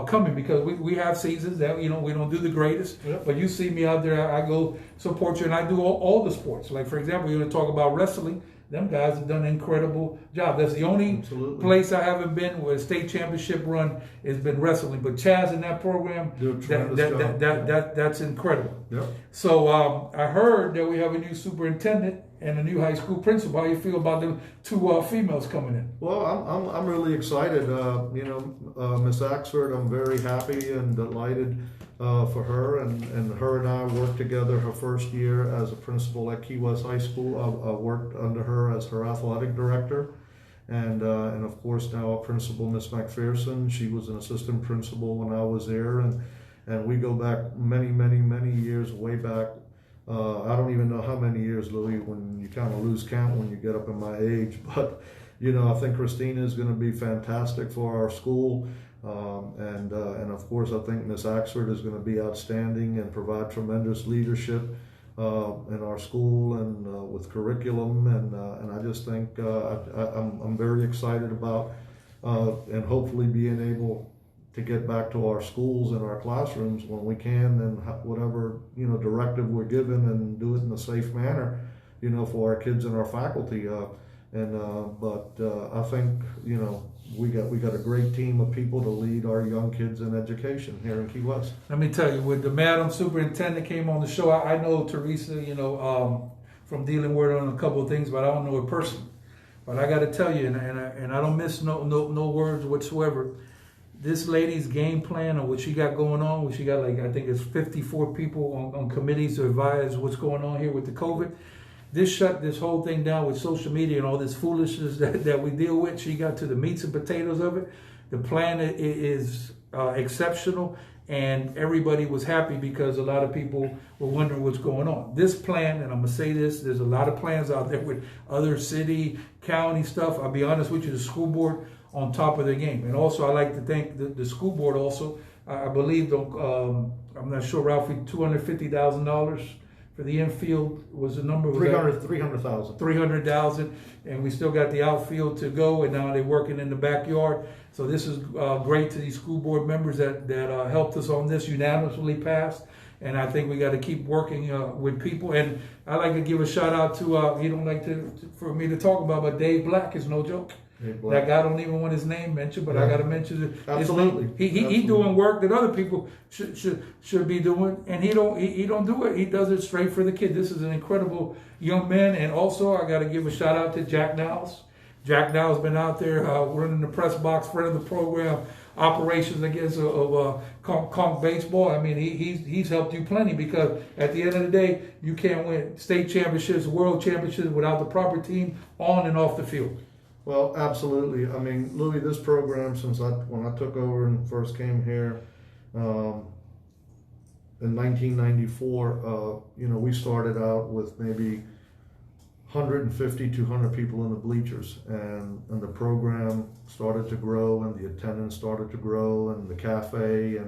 coming, because we have seasons that, we don't do the greatest. Yep. But you see me out there, I go support you, and I do all the sports. Like, for example, you're going to talk about wrestling. Them guys have done an incredible job. That's the only place I haven't been where a state championship run has been wrestling. But Chaz in that program, that's incredible. Yep. So I heard that we have a new superintendent and a new high school principal. How you feel about the 2 females coming in? Well, I'm really excited. Miss Axford, I'm very happy and delighted for her, and her and I worked together her first year as a principal at Key West High School. I worked under her as her athletic director, and of course now our principal, Miss McPherson. She was an assistant principal when I was there, and we go back many years, way back. I don't even know how many years, Louie, when you kind of lose count when you get up in my age, but I think Christina is going to be fantastic for our school. And of course, I think Miss Axford is going to be outstanding and provide tremendous leadership in our school and with curriculum. And I just think I'm very excited about and hopefully being able to get back to our schools and our classrooms when we can, and whatever directive we're given, and do it in a safe manner, for our kids and our faculty. But I think we got a great team of people to lead our young kids in education here in Key West. Let me tell you, when the Madam Superintendent came on the show, I know Teresa, from dealing with her on a couple of things, but I don't know her personally. But I got to tell you, and I don't miss no words whatsoever. This lady's game plan on what she got going on, what she got I think it's 54 people on committees to advise what's going on here with the COVID. This shut this whole thing down with social media and all this foolishness that we deal with. She got to the meats and potatoes of it. The plan is exceptional, and everybody was happy because a lot of people were wondering what's going on. This plan, and I'm going to say this, there's a lot of plans out there with other city, county stuff. I'll be honest with you, the school board on top of their game. And also, I like to thank the school board also. I believe, I'm not sure, Ralphie, $250,000 for the infield was the number. 300,000. 300,000, and we still got the outfield to go, and now they're working in the backyard. So this is great to these school board members that helped us on this, unanimously passed. And I think we got to keep working with people. And I like to give a shout out to, he don't like for me to talk about, but Dave Black is no joke. That guy don't even want his name mentioned, but I got to mention it. Absolutely. He doing work that other people should be doing, and he don't do it. He does it straight for the kid. This is an incredible young man, and also I got to give a shout out to Jack Knowles. Jack Knowles been out there running the press box, friend of the program, operations against of Conch baseball. I mean, he's helped you plenty, because at the end of the day, you can't win state championships, world championships without the proper team on and off the field. Well, absolutely. I mean, Louie, this program, when I took over and first came here in 1994, we started out with maybe 150, 200 people in the bleachers, and the program started to grow, and the attendance started to grow, and the cafe,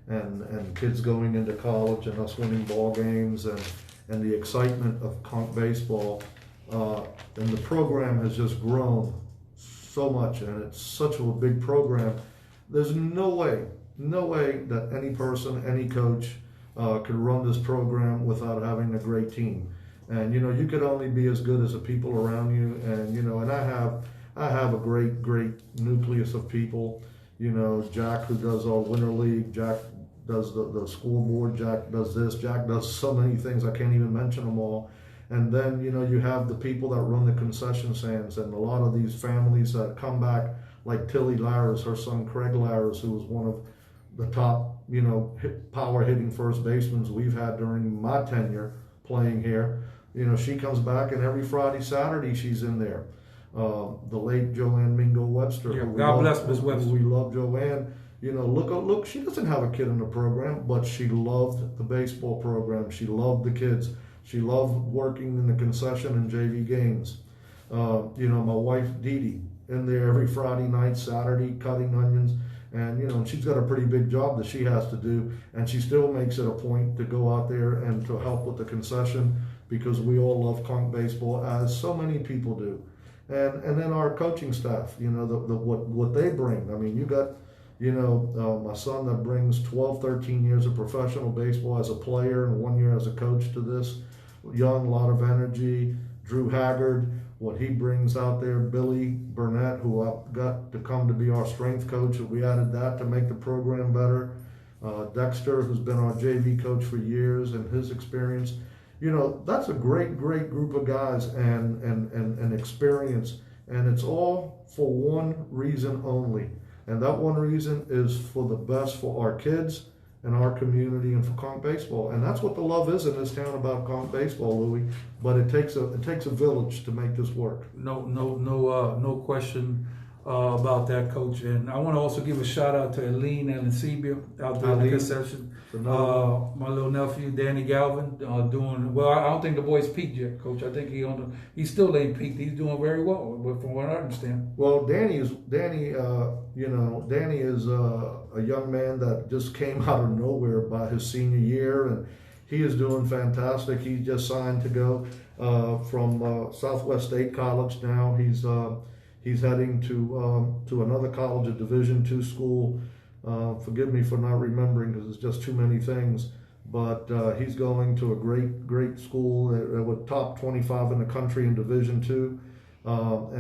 and kids going into college, and us winning ball games, and the excitement of Conch baseball. And the program has just grown so much, and it's such a big program. There's no way that any person, any coach could run this program without having a great team. And you could only be as good as the people around you. And and I have a great nucleus of people. Jack, who does our winter league. Jack does the school board. Jack does this. Jack does so many things, I can't even mention them all. And then, you have the people that run the concession stands, and a lot of these families that come back, like Tilly Laris, her son Craig Laris, who was one of the top, power hitting first basemen we've had during my tenure playing here. She comes back, and every Friday, Saturday, she's in there. The late Joanne Mingo Webster. Yeah, God bless Miss Webster. We love Joanne. Look, she doesn't have a kid in the program, but she loved the baseball program. She loved the kids. She loved working in the concession and JV games. My wife Dee Dee in there every Friday night, Saturday, cutting onions, and she's got a pretty big job that she has to do, and she still makes it a point to go out there and to help with the concession, because we all love Conch baseball, as so many people do. And then our coaching staff, what they bring. I mean, you got my son that brings 12, 13 years of professional baseball as a player and 1 year as a coach to this. Young, lot of energy. Drew Haggard, what he brings out there. Billy Burnett, who I've got to come to be our strength coach. We added that to make the program better. Dexter, who's been our JV coach for years, and his experience. That's a great group of guys and experience. And it's all for one reason only. And that one reason is for the best for our kids and our community and for Conch baseball. And that's what the love is in this town about Conch baseball, Louie. But it takes a village to make this work. No question about that, Coach. And I want to also give a shout out to Eileen and Eusebio out there in the concession. My little nephew Danny Galvin doing well. I don't think the boy's peaked yet, Coach. I think he still ain't peaked. He's doing very well, but from what I understand. Well, Danny is a young man that just came out of nowhere by his senior year, and he is doing fantastic. He just signed to go from Southwest State College now. He's heading to another college, a Division II school. Forgive me for not remembering, because it's just too many things. But he's going to a great school with top 25 in the country in Division II. But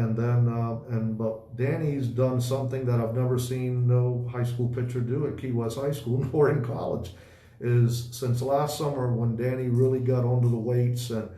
Danny's done something that I've never seen no high school pitcher do at Key West High School nor in college. Is since last summer when Danny really got onto the weights and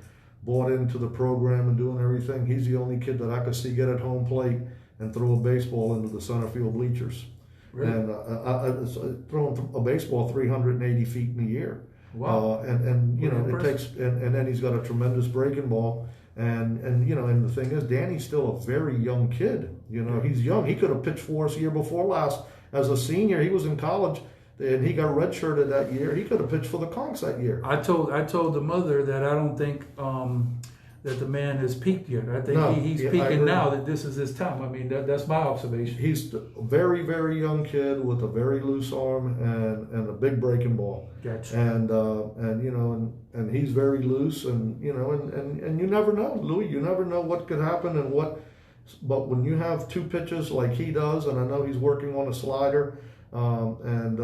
bought into the program and doing everything, he's the only kid that I could see get at home plate and throw a baseball into the center field bleachers. Really? And throwing a baseball 380 feet in a year. Wow. And you know, impressive. it takes, and then he's got a tremendous breaking ball. And you know, and the thing is, Danny's still a very young kid. You know, he's young. He could have pitched for us the year before last as a senior. He was in college, and he got redshirted that year. He could have pitched for the Conch that year. I told the mother that I don't think that the man has peaked yet. I think he's peaking now. That this is his time. I mean, that's my observation. He's a very, very young kid with a very loose arm and a big breaking ball. Gotcha. And you know, and he's very loose, and you know, and you never know, Louie. You never know what could happen and what. But when you have two pitches like he does, and I know he's working on a slider, and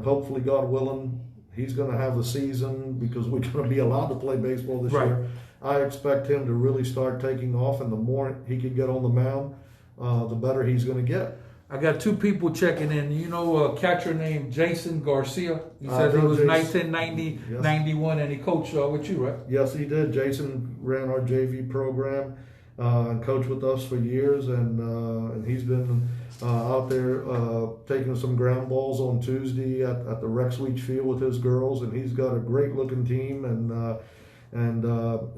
hopefully, God willing, he's going to have a season because we're going to be allowed to play baseball this year. I expect him to really start taking off, and the more he can get on the mound, the better he's going to get. I got two people checking in. You know a catcher named Jason Garcia? He says he was Jason. 1990, yes. 91, and he coached with you, right? Yes, he did. Jason ran our JV program and coached with us for years, and he's been out there taking some ground balls on Tuesday at the Rex Leach Field with his girls, and he's got a great-looking team, and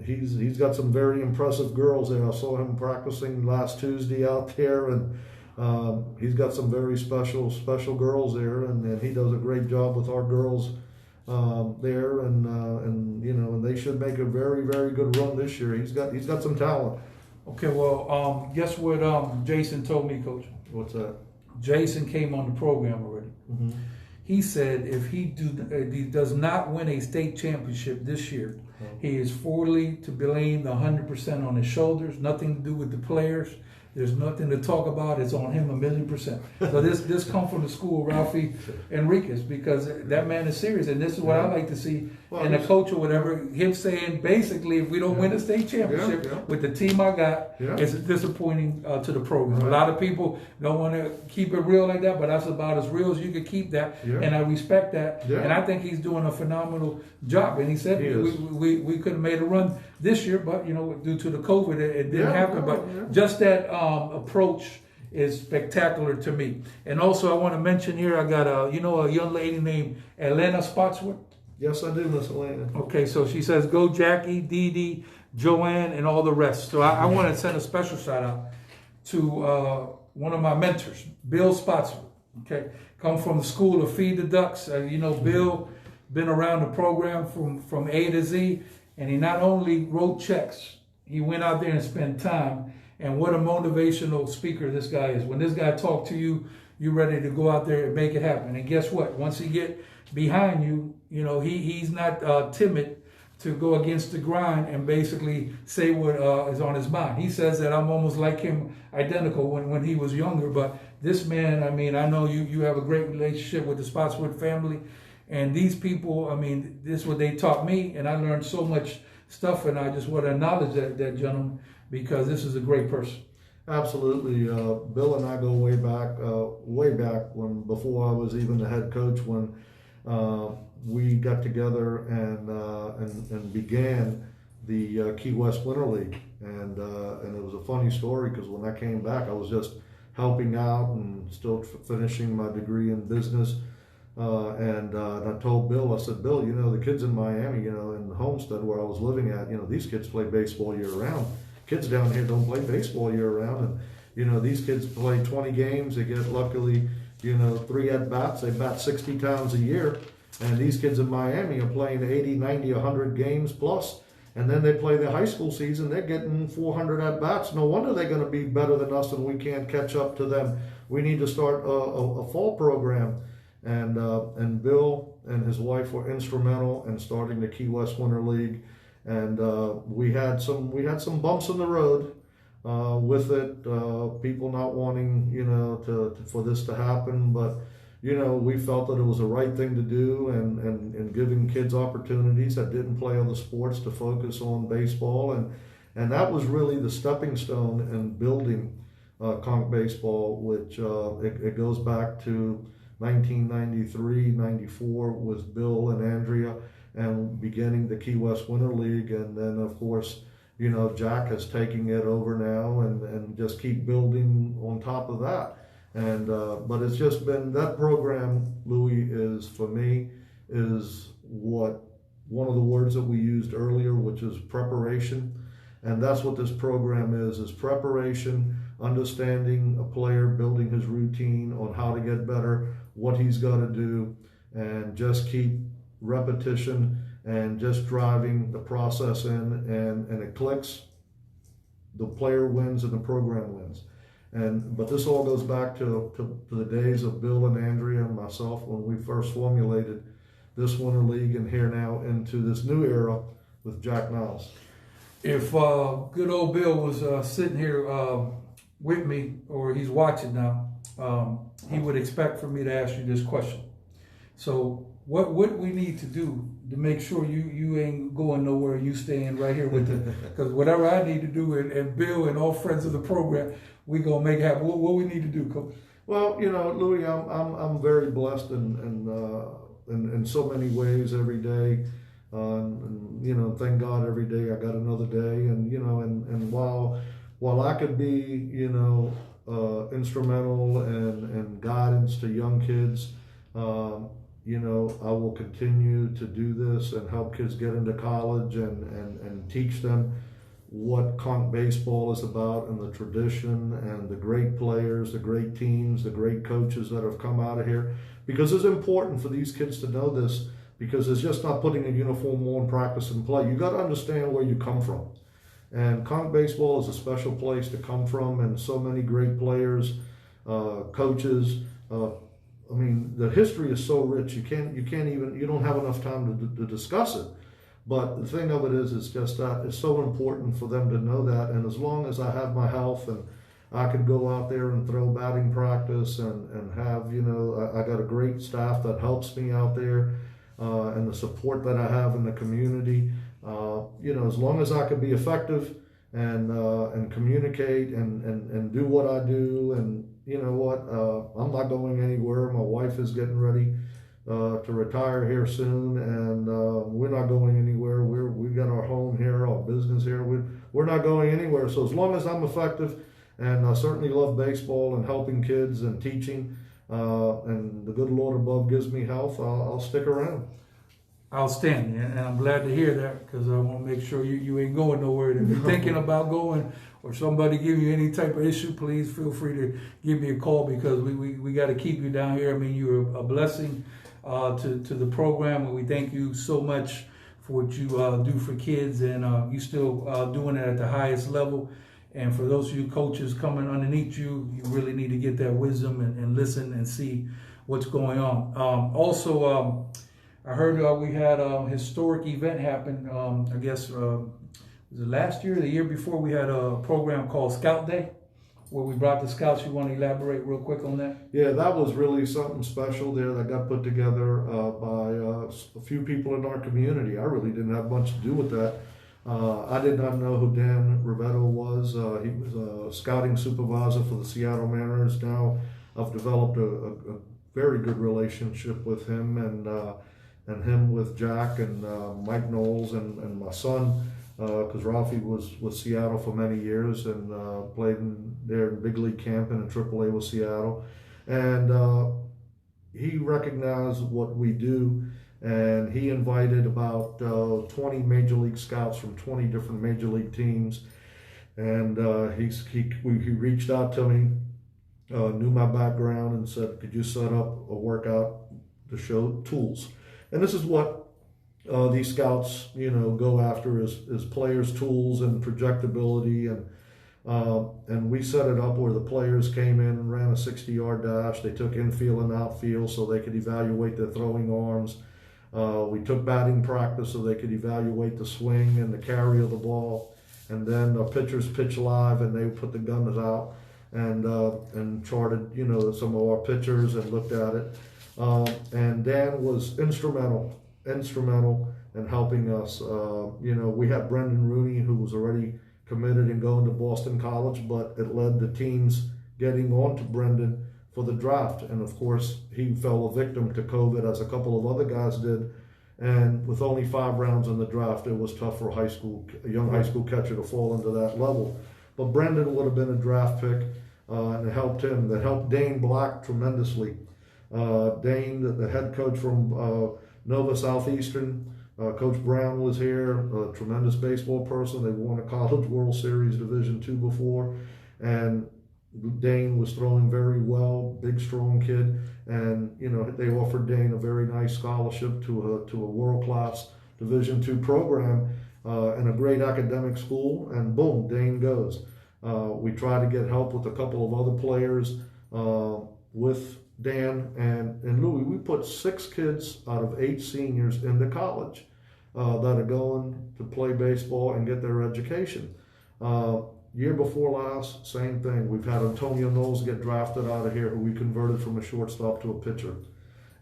he's got some very impressive girls there. I saw him practicing last Tuesday out there, and he's got some very special girls there, and he does a great job with our girls there, and you know, and they should make a very, very good run this year. He's got some talent. Okay, well, guess what Jason told me, Coach? What's that? Jason came on the program already. Mm-hmm. He said if he does not win a state championship this year, he is fully to blame 100% on his shoulders. Nothing to do with the players. There's nothing to talk about. It's on him 1,000,000%. So this come from the school, Ralphie Henriquez, because that man is serious, and this is what I like to see in a coach or whatever. Him saying basically, if we don't win a state championship with the team I got, it's disappointing to the program. A lot of people don't want to keep it real like that, but that's about as real as you could keep that, and I respect that. And I think he's doing a phenomenal job. And he said we could have made a run this year, but you know, due to the COVID, it didn't happen. But just that approach is spectacular to me. And also, I want to mention here, I got a young lady named Elena Spotswood. Yes, I do, Miss Elena. Okay, so she says, "Go Jackie, Dee Dee, Joanne, and all the rest." So I want to send a special shout out to one of my mentors, Bill Spotswood. Okay, come from the school of Feed the Ducks. Bill been around the program from A to Z, and he not only wrote checks, he went out there and spent time. And what a motivational speaker this guy is. When this guy talks to you, you're ready to go out there and make it happen. And guess what? Once he get behind you, he's not timid to go against the grind and basically say what is on his mind. He says that I'm almost like him, identical when he was younger. But this man, I mean, I know you have a great relationship with the Spotswood family. And these people, I mean, this is what they taught me. And I learned so much stuff. And I just want to acknowledge that gentleman, because this is a great person. Absolutely. Bill and I go way back when, before I was even the head coach, when we got together and began the Key West Winter League. And it was a funny story, because when I came back, I was just helping out and still finishing my degree in business. And I told Bill, I said, "Bill, the kids in Miami, in Homestead where I was living at, these kids play baseball year round. Kids down here don't play baseball year round. And, these kids play 20 games. They get, luckily, 3 at-bats. They bat 60 times a year. And these kids in Miami are playing 80, 90, 100 games plus. And then they play the high school season. They're getting 400 at-bats. No wonder they're going to be better than us, and we can't catch up to them. We need to start a fall program." And Bill and his wife were instrumental in starting the Key West Winter League. And we had some bumps in the road with it, people not wanting for this to happen, but we felt that it was the right thing to do, and giving kids opportunities that didn't play other sports to focus on baseball, And that was really the stepping stone in building Conch baseball, which it goes back to 1993, 94 with Bill and Andrea and beginning the Key West Winter League. And then, of course, Jack is taking it over now and just keep building on top of that. And but it's just been that program, Louie, is for me is what one of the words that we used earlier, which is preparation. And that's what this program is preparation, understanding a player, building his routine on how to get better, what he's got to do, and just keep repetition and just driving the process in, and it clicks, the player wins and the program wins. But this all goes back to the days of Bill and Andrea and myself when we first formulated this Winter League, and here now into this new era with Jack Knowles. If good old Bill was sitting here with me, or he's watching now, he would expect for me to ask you this question. So what we need to do to make sure you ain't going nowhere, you staying right here with it, because whatever I need to do, and Bill and all friends of the program, we gonna make it happen. What we need to do, Coach? Well, Louie, I'm very blessed in so many ways every day. Thank God every day I got another day, and while I could be, instrumental and guidance to young kids, I will continue to do this and help kids get into college and teach them what Conch baseball is about and the tradition and the great players, the great teams, the great coaches that have come out of here. Because it's important for these kids to know this, because it's just not putting a uniform on, practice and play. You got to understand where you come from. And Conch baseball is a special place to come from, and so many great players, coaches. The history is so rich. You don't have enough time to discuss it. But the thing of it is, it's just that it's so important for them to know that. And as long as I have my health and I could go out there and throw batting practice and have, I got a great staff that helps me out there, and the support that I have in the community. As long as I can be effective and communicate and do what I do, and I'm not going anywhere. My wife is getting ready to retire here soon, and we're not going anywhere. We got our home here, our business here. We're not going anywhere. So as long as I'm effective, and I certainly love baseball and helping kids and teaching, and the good Lord above gives me health, I'll stick around. Outstanding, and I'm glad to hear that, because I want to make sure you ain't going nowhere. And if you're thinking about going, or somebody give you any type of issue, please feel free to give me a call, because we got to keep you down here. I mean, you're a blessing to the program, and we thank you so much for what you do for kids, and you still doing it at the highest level. And for those of you coaches coming underneath you, you really need to get that wisdom and listen and see what's going on. I heard we had a historic event happen. I guess was it last year, the year before? We had a program called Scout Day, where we brought the scouts. You want to elaborate real quick on that? Yeah, that was really something special there that got put together by a few people in our community. I really didn't have much to do with that. I did not know who Dan Rivetto was. He was a scouting supervisor for the Seattle Mariners. Now I've developed a very good relationship with him, and him with Jack and Mike Knowles and my son, because Ralphie was with Seattle for many years and played there in big league camp and in AAA with Seattle. And he recognized what we do, and he invited about 20 major league scouts from 20 different major league teams. And he reached out to me, knew my background, and said, could you set up a workout to show tools? And this is what these scouts, go after is players' tools and projectability, and we set it up where the players came in and ran a 60-yard dash. They took infield and outfield so they could evaluate their throwing arms. We took batting practice so they could evaluate the swing and the carry of the ball. And then our pitchers pitch live, and they put the guns out and charted, some of our pitchers and looked at it. And Dan was instrumental in helping us. We had Brendan Rooney, who was already committed and going to Boston College, but it led to teams getting on to Brendan for the draft. And of course, he fell a victim to COVID, as a couple of other guys did. And with only 5 rounds in the draft, it was tough for a young high school catcher to fall into that level. But Brendan would have been a draft pick, and it helped him. That helped Dane Black tremendously. Dane, the head coach from Nova Southeastern, Coach Brown was here, a tremendous baseball person. They won a College World Series Division II before, and Dane was throwing very well, big, strong kid, and they offered Dane a very nice scholarship to a world-class Division II program and a great academic school, and boom, Dane goes. We tried to get help with a couple of other players with Dan and Louie. We put 6 kids out of 8 seniors into college that are going to play baseball and get their education. Year before last, same thing. We've had Antonio Knowles get drafted out of here, who we converted from a shortstop to a pitcher.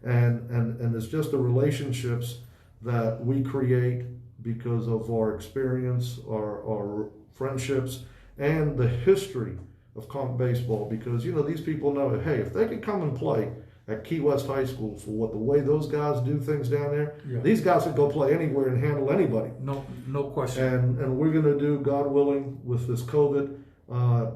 And it's just the relationships that we create because of our experience, our friendships, and the history of Conch baseball. Because these people know, hey, if they can come and play at Key West High School for the way those guys do things down there, these guys could go play anywhere and handle anybody. No question. And we're going to do, God willing, with this COVID,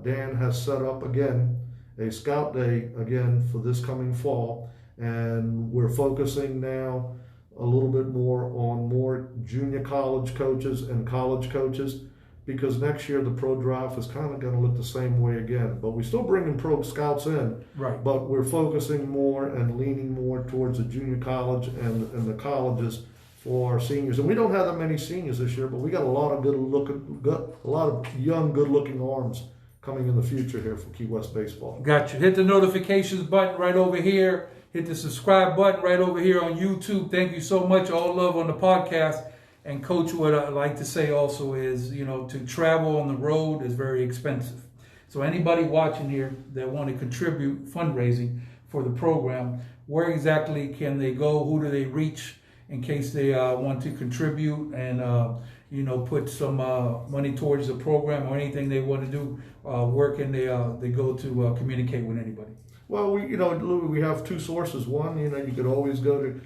Dan has set up again a scout day again for this coming fall, and we're focusing now a little bit more on more junior college coaches and college coaches, because next year the pro draft is kind of going to look the same way again. But we're still bringing pro scouts in, right? But we're focusing more and leaning more towards the junior college and the colleges for our seniors. And we don't have that many seniors this year, but we got a lot of a lot of young, good-looking arms coming in the future here for Key West baseball. Got you. Hit the notifications button right over here. Hit the subscribe button right over here on YouTube. Thank you so much. All love on the podcast. And Coach, what I like to say also is, to travel on the road is very expensive. So anybody watching here that want to contribute fundraising for the program, where exactly can they go? Who do they reach in case they want to contribute and, put some money towards the program or anything they want to do? Where can they go to communicate with anybody? Well, Louie, we have 2 sources. One, you could always go to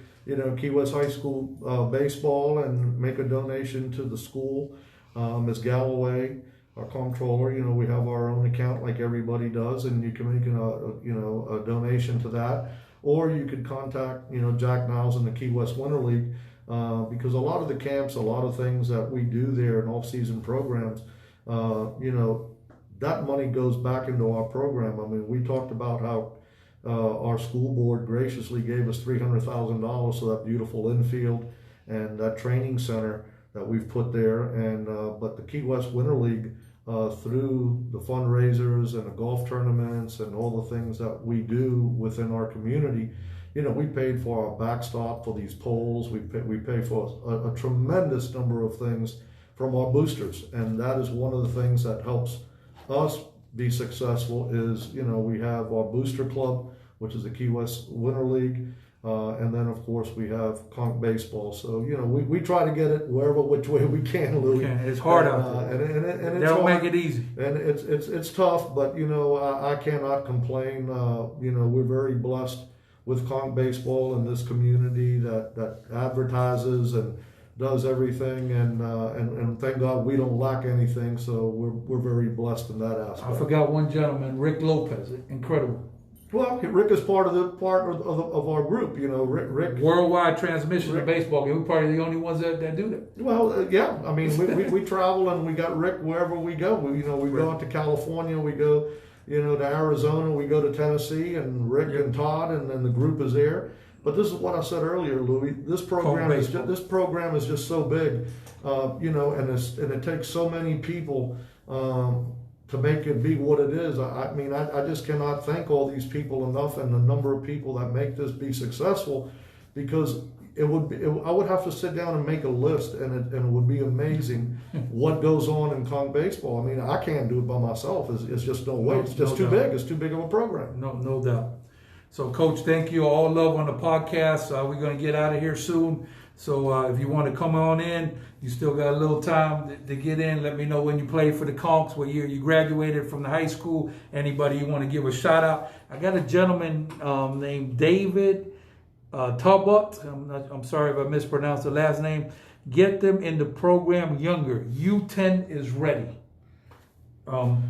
Key West High School baseball and make a donation to the school. Ms. Galloway, our comptroller, we have our own account like everybody does, and you can make a donation to that. Or you could contact, Jack Knowles in the Key West Winter League, because a lot of the camps, a lot of things that we do there in off-season programs, that money goes back into our program. I mean, we talked about how our school board graciously gave us $300,000 for that beautiful infield and that training center that we've put there. And but the Key West Winter League, through the fundraisers and the golf tournaments and all the things that we do within our community, we paid for our backstop for these poles. We pay for a tremendous number of things from our boosters, and that is one of the things that helps us be successful. Is we have our booster club, which is the Key West Winter League, and then of course we have Conch baseball. So we try to get it which way we can, Louie. It's hard out there, and it's they don't hard, make it easy, and it's tough. But I cannot complain. We're very blessed with Conch baseball in this community that advertises and does everything, and thank God we don't lack anything. So we're very blessed in that aspect. I forgot one gentleman, Rick Lopez, incredible. Well, Rick is part of our group. Rick. Worldwide transmission of baseball game. We're probably the only ones that do that. Well, yeah. I mean, we travel and we got Rick wherever we go. We go out to California. We go, to Arizona. We go to Tennessee, and Rick and Todd, and then the group is there. But this is what I said earlier, Louie. This program is just so big, and it takes so many people to make it be what it is. I just cannot thank all these people enough, and the number of people that make this be successful, because I would have to sit down and make a list, and it would be amazing what goes on in Conch baseball. I mean, I can't do it by myself. It's just no way. It's just too big. It's too big of a program. No doubt. So, Coach, thank you. All love on the podcast. We're going to get out of here soon. So if you want to come on in, you still got a little time to get in. Let me know when you played for the Conch, what year you graduated from the high school. Anybody you want to give a shout out. I got a gentleman named David Tubut. I'm sorry if I mispronounced the last name. Get them in the program younger. U10 is ready. Well,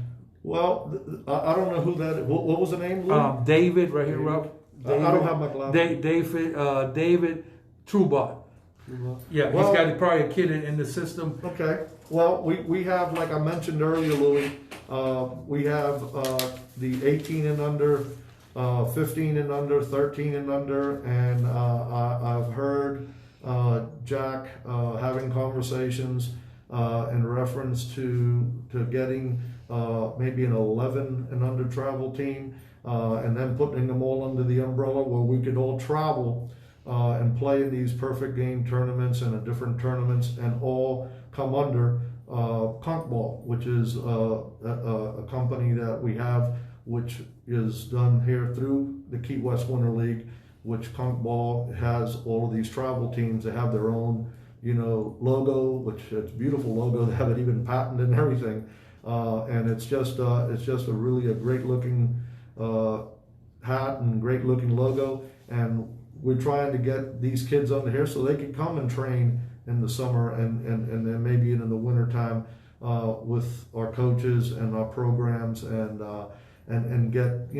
I don't know who that is. What was the name, Lou? David, right here, Ralph. I don't have my glasses. David Trubot. Yeah, Well, he's got probably a kid in the system. Okay. Well, we have, like I mentioned earlier, Louie, we have the 18 and under, 15 and under, 13 and under, and I've heard Jack having conversations in reference to getting maybe an 11 and under travel team, and then putting them all under the umbrella where we could all travel and play in these perfect game tournaments and different tournaments, and all come under Conch Ball, which is a company that we have, which is done here through the Key West Winter League, which Conch Ball has all of these travel teams. They have their own, logo, which it's a beautiful logo. They have it even patented and everything, and it's just a really a great looking hat and great looking logo. And we're trying to get these kids under here so they can come and train in the summer and then maybe in the winter time with our coaches and our programs and get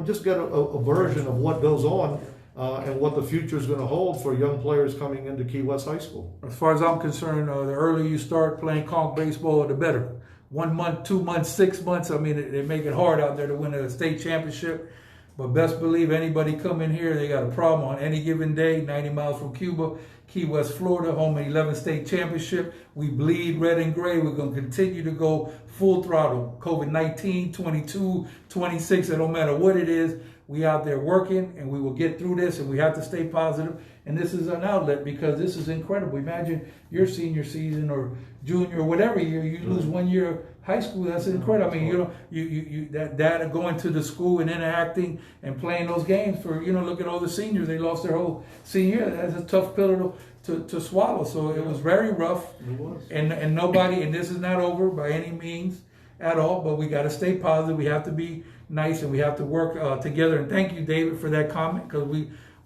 just get a version of what goes on and what the future is going to hold for young players coming into Key West High School. As far as I'm concerned, the earlier you start playing Conch baseball, the better. 1 month, 2 months, 6 months. I mean, they make it hard out there to win a state championship. But best believe anybody come in here, they got a problem on any given day. 90 miles from Cuba, Key West, Florida, home of 11th state championship. We bleed red and gray. We're going to continue to go full throttle. COVID-19, 22, 26, it don't matter what it is. We out there working, and we will get through this, and we have to stay positive. And this is an outlet because this is incredible. Imagine your senior season or junior or whatever year, you lose 1 year of high school. That's incredible. I mean, you that going to the school and interacting and playing those games for, look at all the seniors. They lost their whole senior year. That's a tough pill to swallow. So it was very rough. It was. And nobody, and this is not over by any means at all, but we got to stay positive. We have to be nice, and we have to work together. And thank you, David, for that comment, because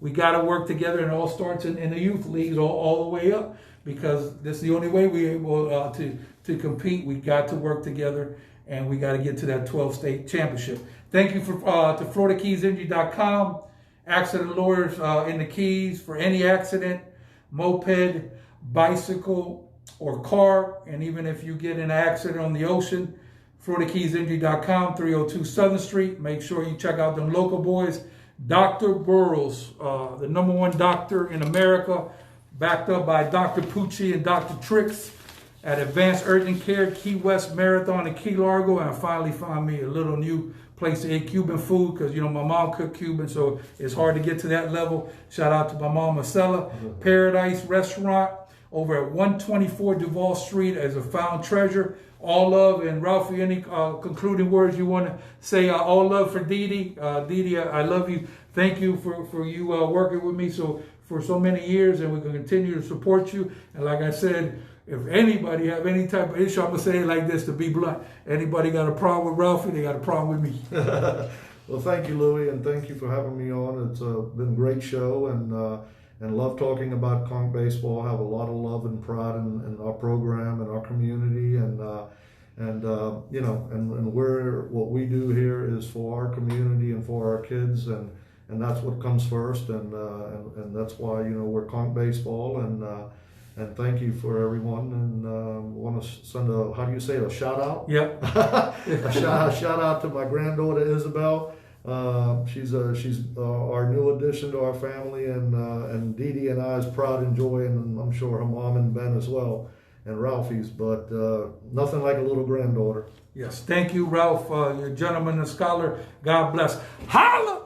we got to work together, and it all starts in the youth leagues all the way up, because this is the only way we're able to compete. We got to work together, and we got to get to that 12-state championship. Thank you to FloridaKeysInjury.com, accident lawyers in the Keys for any accident, moped, bicycle, or car, and even if you get in an accident on the ocean, FloridaKeysInjury.com, 302 Southern Street. Make sure you check out them local boys. Dr. Burroughs, the #1 doctor in America, backed up by Dr. Pucci and Dr. Tricks at Advanced Urgent Care, Key West Marathon in Key Largo. And I finally found me a little new place to eat Cuban food because, my mom cooked Cuban, so it's hard to get to that level. Shout out to my mom, Marcella. Paradise Restaurant over at 124 Duval Street as a found treasure. All love. And Ralphie, any concluding words you want to say? All love for Dee. Dee, I love you. Thank you for you working with me for so many years, and we're going to continue to support you. And like I said, if anybody have any type of issue, I'm going to say it like this to be blunt. Anybody got a problem with Ralphie, they got a problem with me. Well, thank you, Louie, and thank you for having me on. It's been a great show, and love talking about Conch baseball. I have a lot of love and pride in our program and our community, and what we do here is for our community and for our kids, and that's what comes first, and that's why we're Conch baseball, and thank you for everyone, and want to send a shout out? Yep. a shout out to my granddaughter Isabel. She's our new addition to our family, and Dee Dee and I's pride and joy, and I'm sure her mom and Ben as well, and Ralphie's, but nothing like a little granddaughter. Yes, thank you, Ralph. You're a gentleman, a scholar. God bless. Holla!